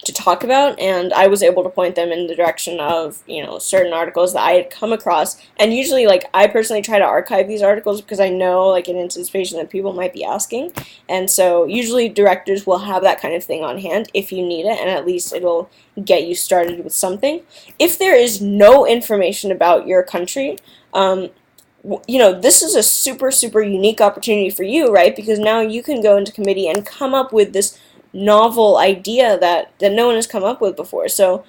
to talk about, and I was able to point them in the direction of, certain articles that I had come across, and usually, like, I personally try to archive these articles because I know, like, in anticipation that people might be asking, and so usually directors will have that kind of thing on hand if you need it, and at least it'll get you started with something. If there is no information about your country, this is a super, super unique opportunity for you, right? Because now you can go into committee and come up with this novel idea that no one has come up with before. So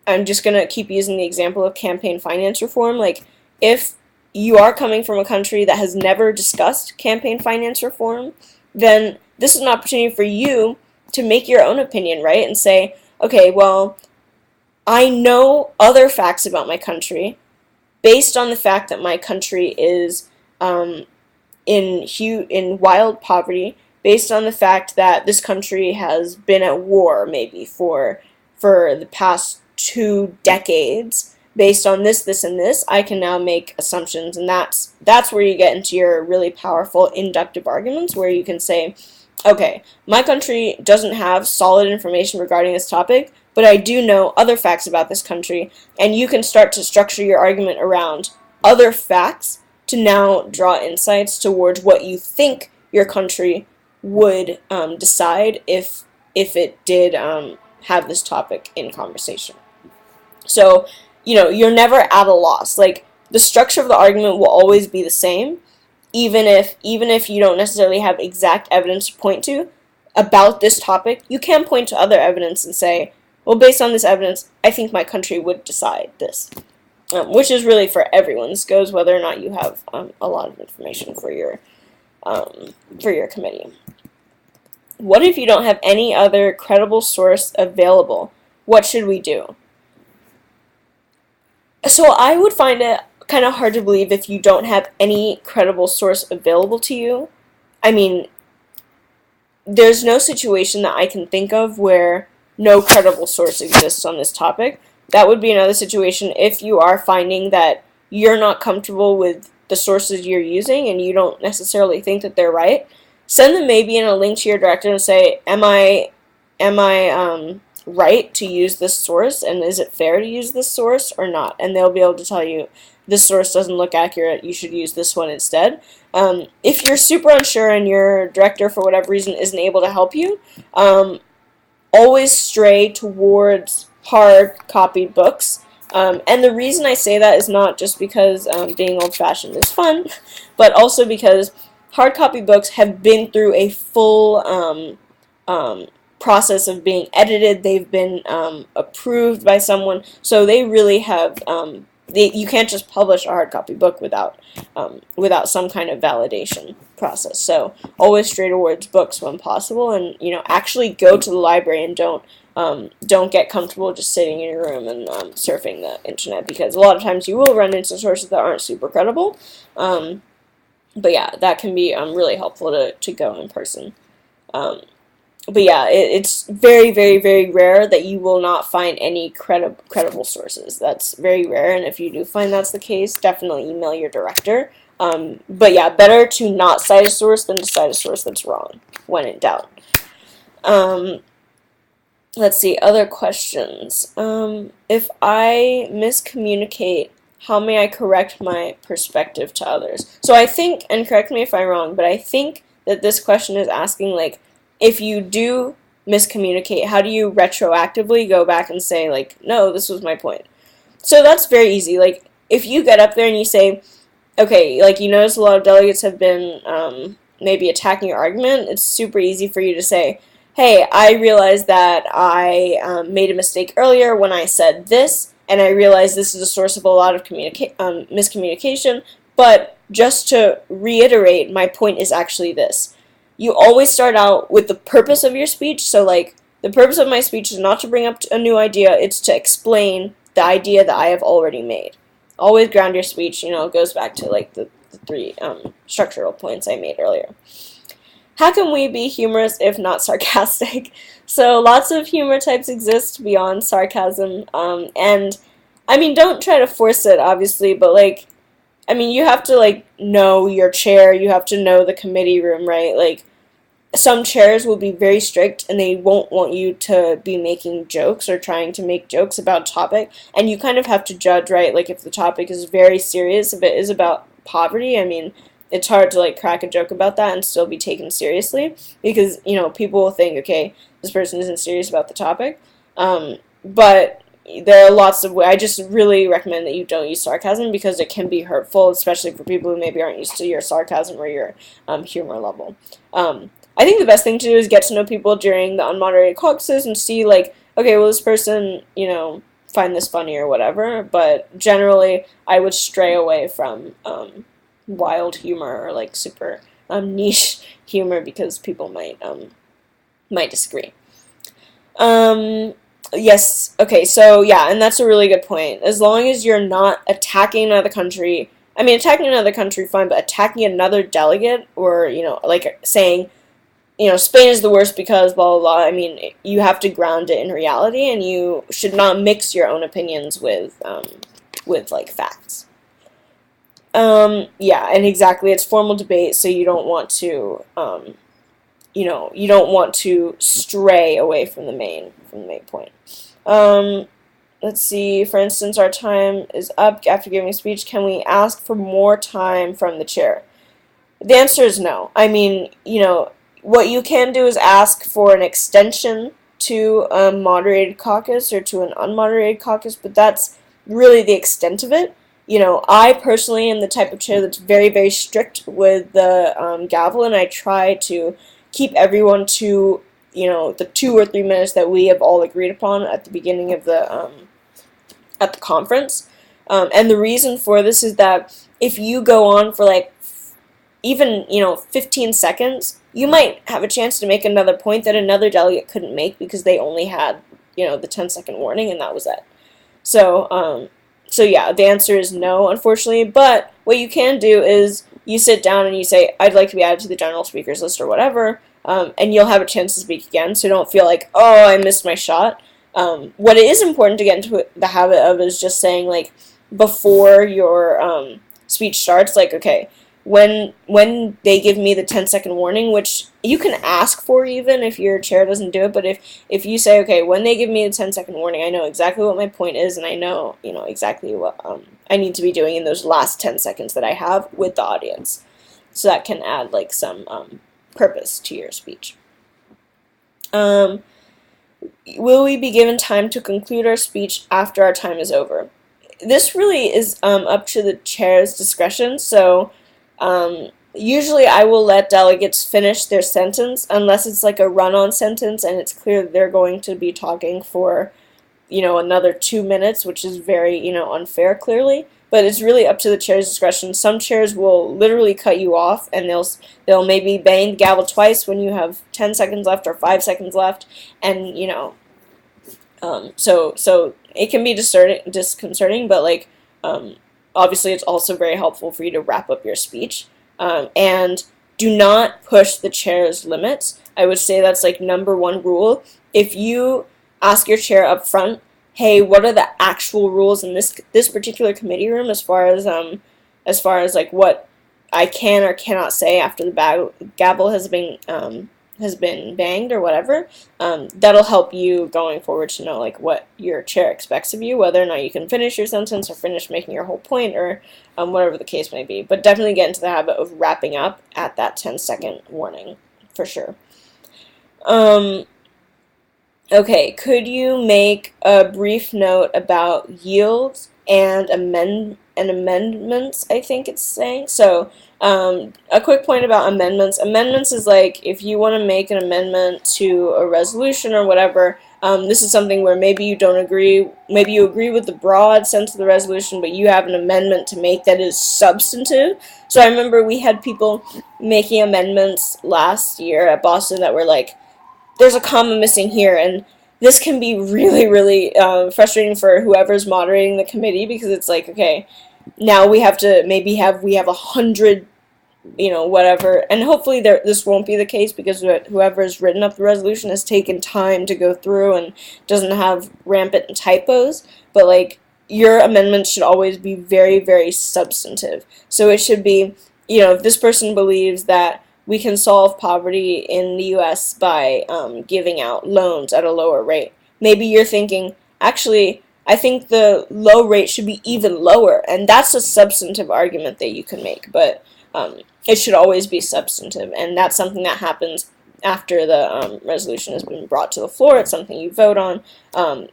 I'm just going to keep using the example of campaign finance reform. Like, if you are coming from a country that has never discussed campaign finance reform, then this is an opportunity for you to make your own opinion, right? And say, okay, well, I know other facts about my country based on the fact that my country is in wild poverty, based on the fact that this country has been at war maybe for the past 2 decades. Based on this, this, and this, I can now make assumptions, and that's where you get into your really powerful inductive arguments, where you can say, okay, my country doesn't have solid information regarding this topic, but I do know other facts about this country, and you can start to structure your argument around other facts to now draw insights towards what you think your country would decide if it did have this topic in conversation. So, you're never at a loss. Like, the structure of the argument will always be the same, even if you don't necessarily have exact evidence to point to about this topic. You can point to other evidence and say, well, based on this evidence, I think my country would decide this, which is really for everyone. This goes whether or not you have a lot of information for your committee. What if you don't have any other credible source available? What should we do? So I would find it kind of hard to believe if you don't have any credible source available to you. I mean, there's no situation that I can think of where no credible source exists on this topic. That would be another situation if you are finding that you're not comfortable with the sources you're using and you don't necessarily think that they're right. Send them maybe in a link to your director and say, am I right to use this source, and is it fair to use this source or not? And they'll be able to tell you, this source doesn't look accurate, you should use this one instead. If you're super unsure and your director, for whatever reason, isn't able to help you, always stray towards hard-copied books. And the reason I say that is not just because being old-fashioned is fun, but also because hard copy books have been through a full process of being edited. They've been approved by someone, so they really have. You can't just publish a hard copy book without some kind of validation process. So always stray towards books when possible, and actually go to the library and don't get comfortable just sitting in your room and surfing the internet, because a lot of times you will run into sources that aren't super credible. But yeah, that can be really helpful to go in person. But yeah, it's very, very, very rare that you will not find any credible sources. That's very rare, and if you do find that's the case, definitely email your director. But yeah, better to not cite a source than to cite a source that's wrong, when in doubt. Let's see, other questions. If I miscommunicate, how may I correct my perspective to others? So I think, and correct me if I'm wrong, but I think that this question is asking, like, if you do miscommunicate, how do you retroactively go back and say, like, no, this was my point? So that's very easy. Like, if you get up there and you say, okay, like, you notice a lot of delegates have been maybe attacking your argument, it's super easy for you to say, hey, I realized that I made a mistake earlier when I said this, and I realize this is a source of a lot of miscommunication, but just to reiterate, my point is actually this. You always start out with the purpose of your speech. So, like, the purpose of my speech is not to bring up a new idea, it's to explain the idea that I have already made. Always ground your speech, it goes back to, like, the three structural points I made earlier. How can we be humorous if not sarcastic? So lots of humor types exist beyond sarcasm, and I mean, don't try to force it, obviously, but like, I mean, you have to like know your chair, you have to know the committee room, right? Like, some chairs will be very strict and they won't want you to be making jokes or trying to make jokes about a topic, and you kind of have to judge, right? Like, if the topic is very serious, if it is about poverty, I mean, it's hard to like crack a joke about that and still be taken seriously, because people will think, okay, this person isn't serious about the topic. But there are lots of ways. I just really recommend that you don't use sarcasm, because it can be hurtful, especially for people who maybe aren't used to your sarcasm or your humor level. I think the best thing to do is get to know people during the unmoderated caucuses and see, like, okay, will this person, find this funny or whatever, but generally I would stray away from wild humor or, like, super niche humor, because people might disagree. Yes, okay, so yeah, and that's a really good point. As long as you're not attacking another country, I mean, attacking another country, fine, but attacking another delegate, or, like saying, Spain is the worst because blah, blah, blah, I mean, you have to ground it in reality, and you should not mix your own opinions with like, facts. Yeah, and exactly, it's formal debate, so you don't want to, you don't want to stray away from the main point. Let's see, for instance, our time is up after giving a speech. Can we ask for more time from the chair? The answer is no. I mean, what you can do is ask for an extension to a moderated caucus or to an unmoderated caucus, but that's really the extent of it. I personally am the type of chair that's very, very strict with the gavel, and I try to keep everyone to, the 2 or 3 minutes that we have all agreed upon at the beginning of at the conference. And the reason for this is that if you go on for, like, even, 15 seconds, you might have a chance to make another point that another delegate couldn't make because they only had, the 10-second warning, and that was it. So yeah, the answer is no, unfortunately, but what you can do is you sit down and you say, I'd like to be added to the general speakers list or whatever, and you'll have a chance to speak again, so don't feel like, oh, I missed my shot. What it is important to get into the habit of is just saying, like, before your speech starts, like, okay, when they give me the 10-second warning, which you can ask for even if your chair doesn't do it, but if you say, okay, when they give me the 10-second warning, I know exactly what my point is, and I know, exactly what I need to be doing in those last 10 seconds that I have with the audience. So that can add, like, some purpose to your speech. Will we be given time to conclude our speech after our time is over? This really is up to the chair's discretion, so usually I will let delegates finish their sentence unless it's like a run-on sentence and it's clear that they're going to be talking for, another 2 minutes, which is very, unfair, clearly. But it's really up to the chair's discretion. Some chairs will literally cut you off, and they'll maybe bang the gavel twice when you have 10 seconds left or 5 seconds left, and, so it can be disconcerting, but, like, obviously it's also very helpful for you to wrap up your speech. And do not push the chair's limits. I would say that's, like, number 1 rule. If you ask your chair up front, hey, what are the actual rules in this particular committee room as far as like what I can or cannot say after the gavel has been banged or whatever, that'll help you going forward to know, like, what your chair expects of you, whether or not you can finish your sentence or finish making your whole point, or whatever the case may be. But definitely get into the habit of wrapping up at that 10-second warning, for sure. Okay, could you make a brief note about yields and amendments, I think it's saying. So, a quick point about amendments. Amendments is like if you want to make an amendment to a resolution or whatever, This is something where maybe you don't agree, maybe you agree with the broad sense of the resolution, but you have an amendment to make that is substantive. So I remember we had people making amendments last year at Boston that were like, there's a comma missing here, and this can be really, really frustrating for whoever's moderating the committee, because it's like, okay, now we have to maybe have 100, whatever, and hopefully this won't be the case, because whoever's written up the resolution has taken time to go through and doesn't have rampant typos, but like, your amendment should always be very, very substantive. So it should be, if this person believes that we can solve poverty in the U.S. by giving out loans at a lower rate. Maybe you're thinking, actually, I think the low rate should be even lower, and that's a substantive argument that you can make, but it should always be substantive, and that's something that happens after the resolution has been brought to the floor. It's something you vote on,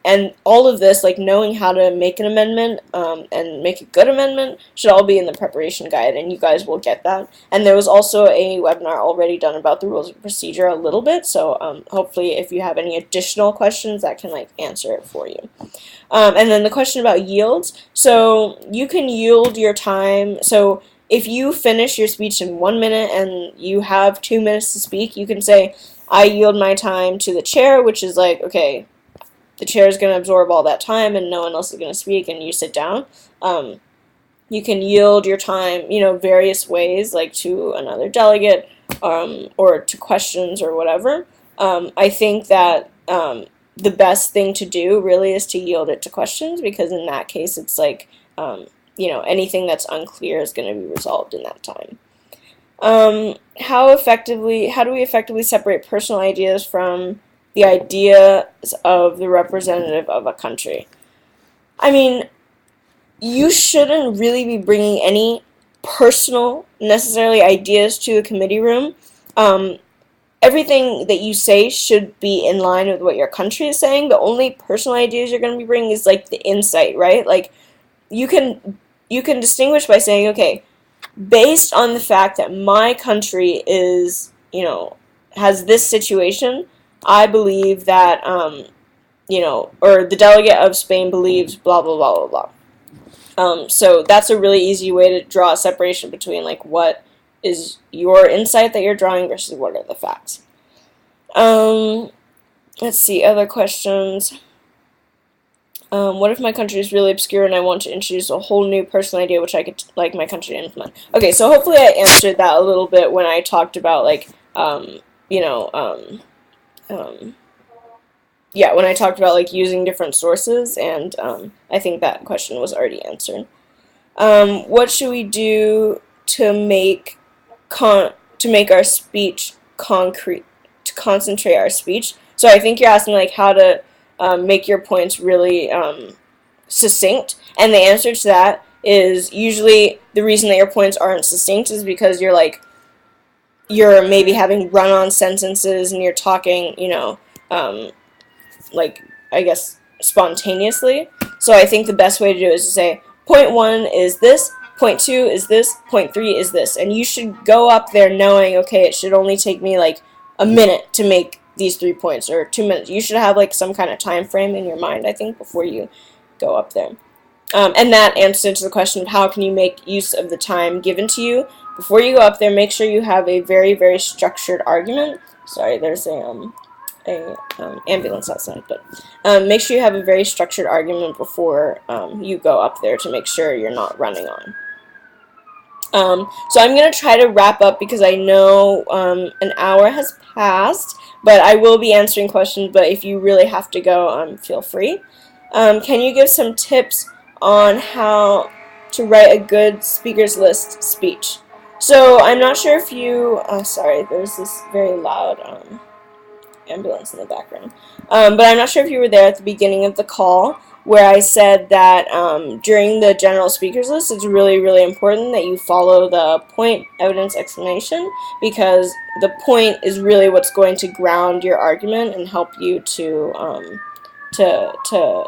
and all of this, like knowing how to make an amendment and make a good amendment, should all be in the preparation guide, and you guys will get that. And there was also a webinar already done about the rules of procedure a little bit, so hopefully if you have any additional questions, that can like answer it for you. And then the question about yields, so you can yield your time. So if you finish your speech in 1 minute and you have 2 minutes to speak, you can say, I yield my time to the chair, which is like, okay, the chair is going to absorb all that time and no one else is going to speak, and you sit down. You can yield your time, various ways, like to another delegate or to questions or whatever. I think that the best thing to do really is to yield it to questions, because in that case it's like, anything that's unclear is going to be resolved in that time. How do we effectively separate personal ideas from the ideas of the representative of a country? I mean, you shouldn't really be bringing any personal, necessarily, ideas to the committee room. Everything that you say should be in line with what your country is saying. The only personal ideas you're going to be bringing is like the insight, right? Like, you can distinguish by saying, okay, based on the fact that my country is, has this situation, I believe that, or the delegate of Spain believes blah, blah, blah, blah, blah. So that's a really easy way to draw a separation between, like, what is your insight that you're drawing versus what are the facts. Let's see, other questions. What if my country is really obscure and I want to introduce a whole new personal idea which I could like my country to implement? Okay, so hopefully I answered that a little bit when I talked about, like, when I talked about, like, using different sources, and I think that question was already answered. What should we do to make our speech concrete, to concentrate our speech? So I think you're asking, like, how to make your points really succinct, and the answer to that is usually the reason that your points aren't succinct is because you're maybe having run-on sentences and you're talking, like, I guess, spontaneously. So I think the best way to do it is to say, point 1 is this, point 2 is this, point 3 is this, and you should go up there knowing, okay, it should only take me like a minute to make these 3 points, or 2 minutes. You should have like some kind of time frame in your mind, I think, before you go up there. And that answers the question of how can you make use of the time given to you. Before you go up there, make sure you have a very, very structured argument. Sorry, there's a ambulance outside, but make sure you have a very structured argument before you go up there to make sure you're not running on. So I'm going to try to wrap up because I know an hour has passed, but I will be answering questions, but if you really have to go, feel free. Can you give some tips on how to write a good speakers list speech? So I'm not sure if you, sorry, there's this very loud ambulance in the background, but I'm not sure if you were there at the beginning of the call, where I said that during the general speakers list, it's really, really important that you follow the point, evidence, explanation, because the point is really what's going to ground your argument and help you to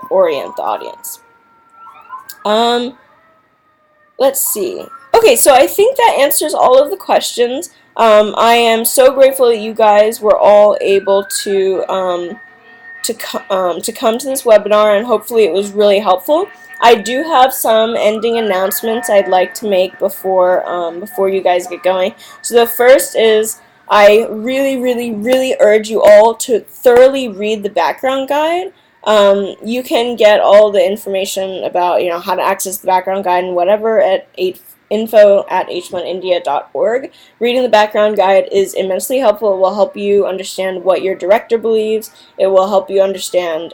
orient the audience. Let's see. Okay, so I think that answers all of the questions. I am so grateful that you guys were all able to to come to this webinar, and hopefully it was really helpful. I do have some ending announcements I'd like to make before you guys get going. So the first is I really urge you all to thoroughly read the background guide. You can get all the information about how to access the background guide and whatever at info@h1india.org. Reading the background guide is immensely helpful. It will help you understand what your director believes. It will help you understand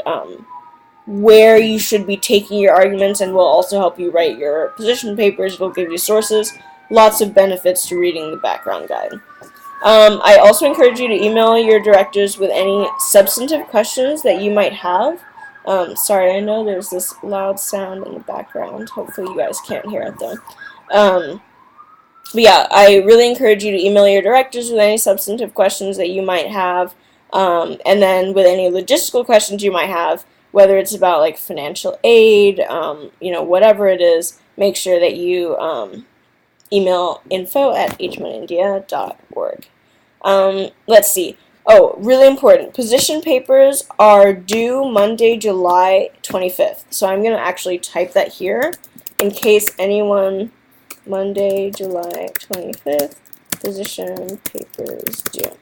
where you should be taking your arguments, and will also help you write your position papers. It will give you sources. Lots of benefits to reading the background guide. I also encourage you to email your directors with any substantive questions that you might have. Sorry, I know there's this loud sound in the background. Hopefully you guys can't hear it though. But yeah, I really encourage you to email your directors with any substantive questions that you might have, and then with any logistical questions you might have, whether it's about like financial aid, whatever it is. Make sure that you email info@h1india.org. Let's see. Oh, really important. Position papers are due Monday, July 25th. So I'm going to actually type that here in case anyone, Monday, July 25th, position papers due.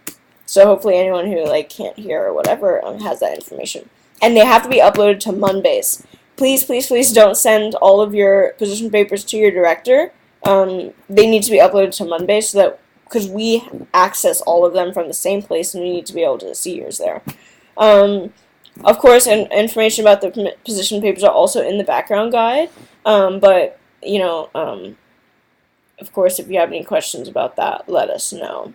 So hopefully anyone who can't hear or whatever has that information. And they have to be uploaded to Monbase. Please don't send all of your position papers to your director. They need to be uploaded to Monbase so that, because we access all of them from the same place, and we need to be able to see yours there. Of course, information about the position papers are also in the background guide, but, of course, if you have any questions about that, let us know.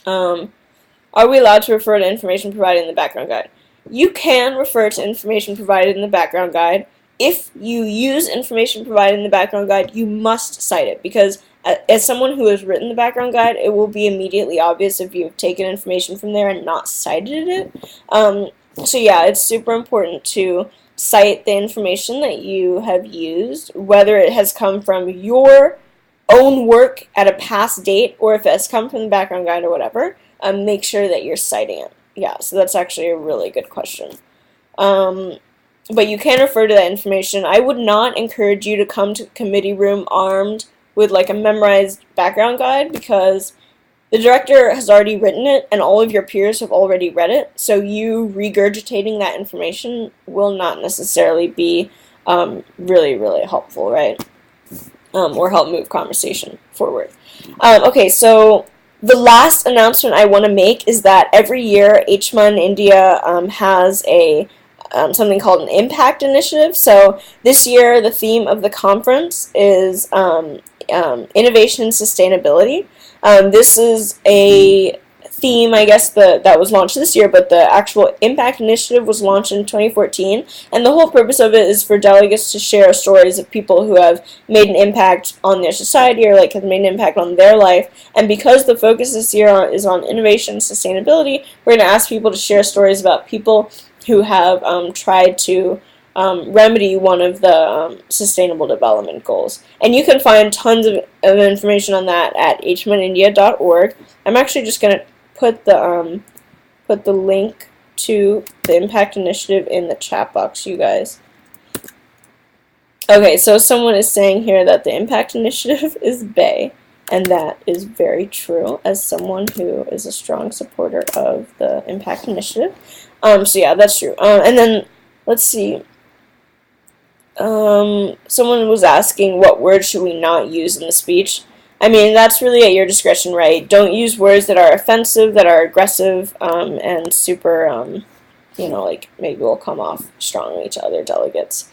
Are we allowed to refer to information provided in the background guide? You can refer to information provided in the background guide. If you use information provided in the background guide, you must cite it, because as someone who has written the background guide, it will be immediately obvious if you've taken information from there and not cited it. So yeah, it's super important to cite the information that you have used, whether it has come from your own work at a past date or if it has come from the background guide or whatever. Make sure that you're citing it. Yeah, so that's actually a really good question. But you can refer to that information. I would not encourage you to come to the committee room armed with a memorized background guide, because the director has already written it and all of your peers have already read it, so you regurgitating that information will not necessarily be really helpful, right? Or help move conversation forward. Okay, so the last announcement I want to make is that every year H1 India has a something called an impact initiative. So this year the theme of the conference is innovation and sustainability. This is a theme, I guess, that was launched this year, but the actual impact initiative was launched in 2014, and the whole purpose of it is for delegates to share stories of people who have made an impact on their society or have made an impact on their life. And because the focus this year is on innovation and sustainability, we're going to ask people to share stories about people who have tried to remedy one of the sustainable development goals. And you can find tons of information on that at h1india.org. I'm actually just going to put the link to the impact initiative in the chat box, you guys. Okay, so someone is saying here that the impact initiative is bae, and that is very true as someone who is a strong supporter of the impact initiative. So yeah, that's true. And then let's see. Someone was asking what words should we not use in the speech. I mean, that's really at your discretion, right? Don't use words that are offensive, that are aggressive, and super, maybe will come off strongly to other delegates.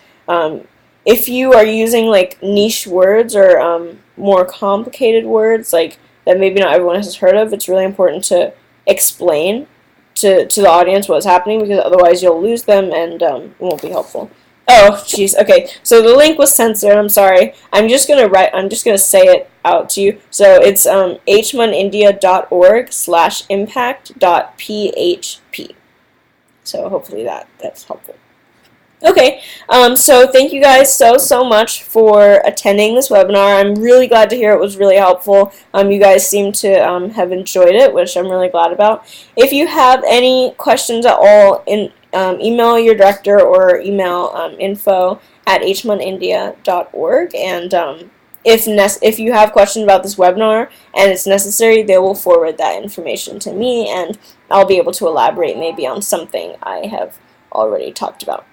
If you are using, niche words or more complicated words, that maybe not everyone has heard of, it's really important to explain to the audience what's happening, because otherwise you'll lose them and it won't be helpful. Oh, jeez. Okay, so the link was censored. I'm sorry. I'm just gonna say it out to you. So it's h1india.org/impact.php. So hopefully that's helpful. Okay, so thank you guys so much for attending this webinar. I'm really glad to hear it was really helpful. You guys seem to have enjoyed it, which I'm really glad about. If you have any questions at all email your director or email info@hmonindia.org, and if you have questions about this webinar and it's necessary, they will forward that information to me, and I'll be able to elaborate maybe on something I have already talked about.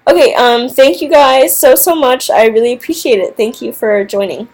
Okay, thank you guys so much. I really appreciate it. Thank you for joining.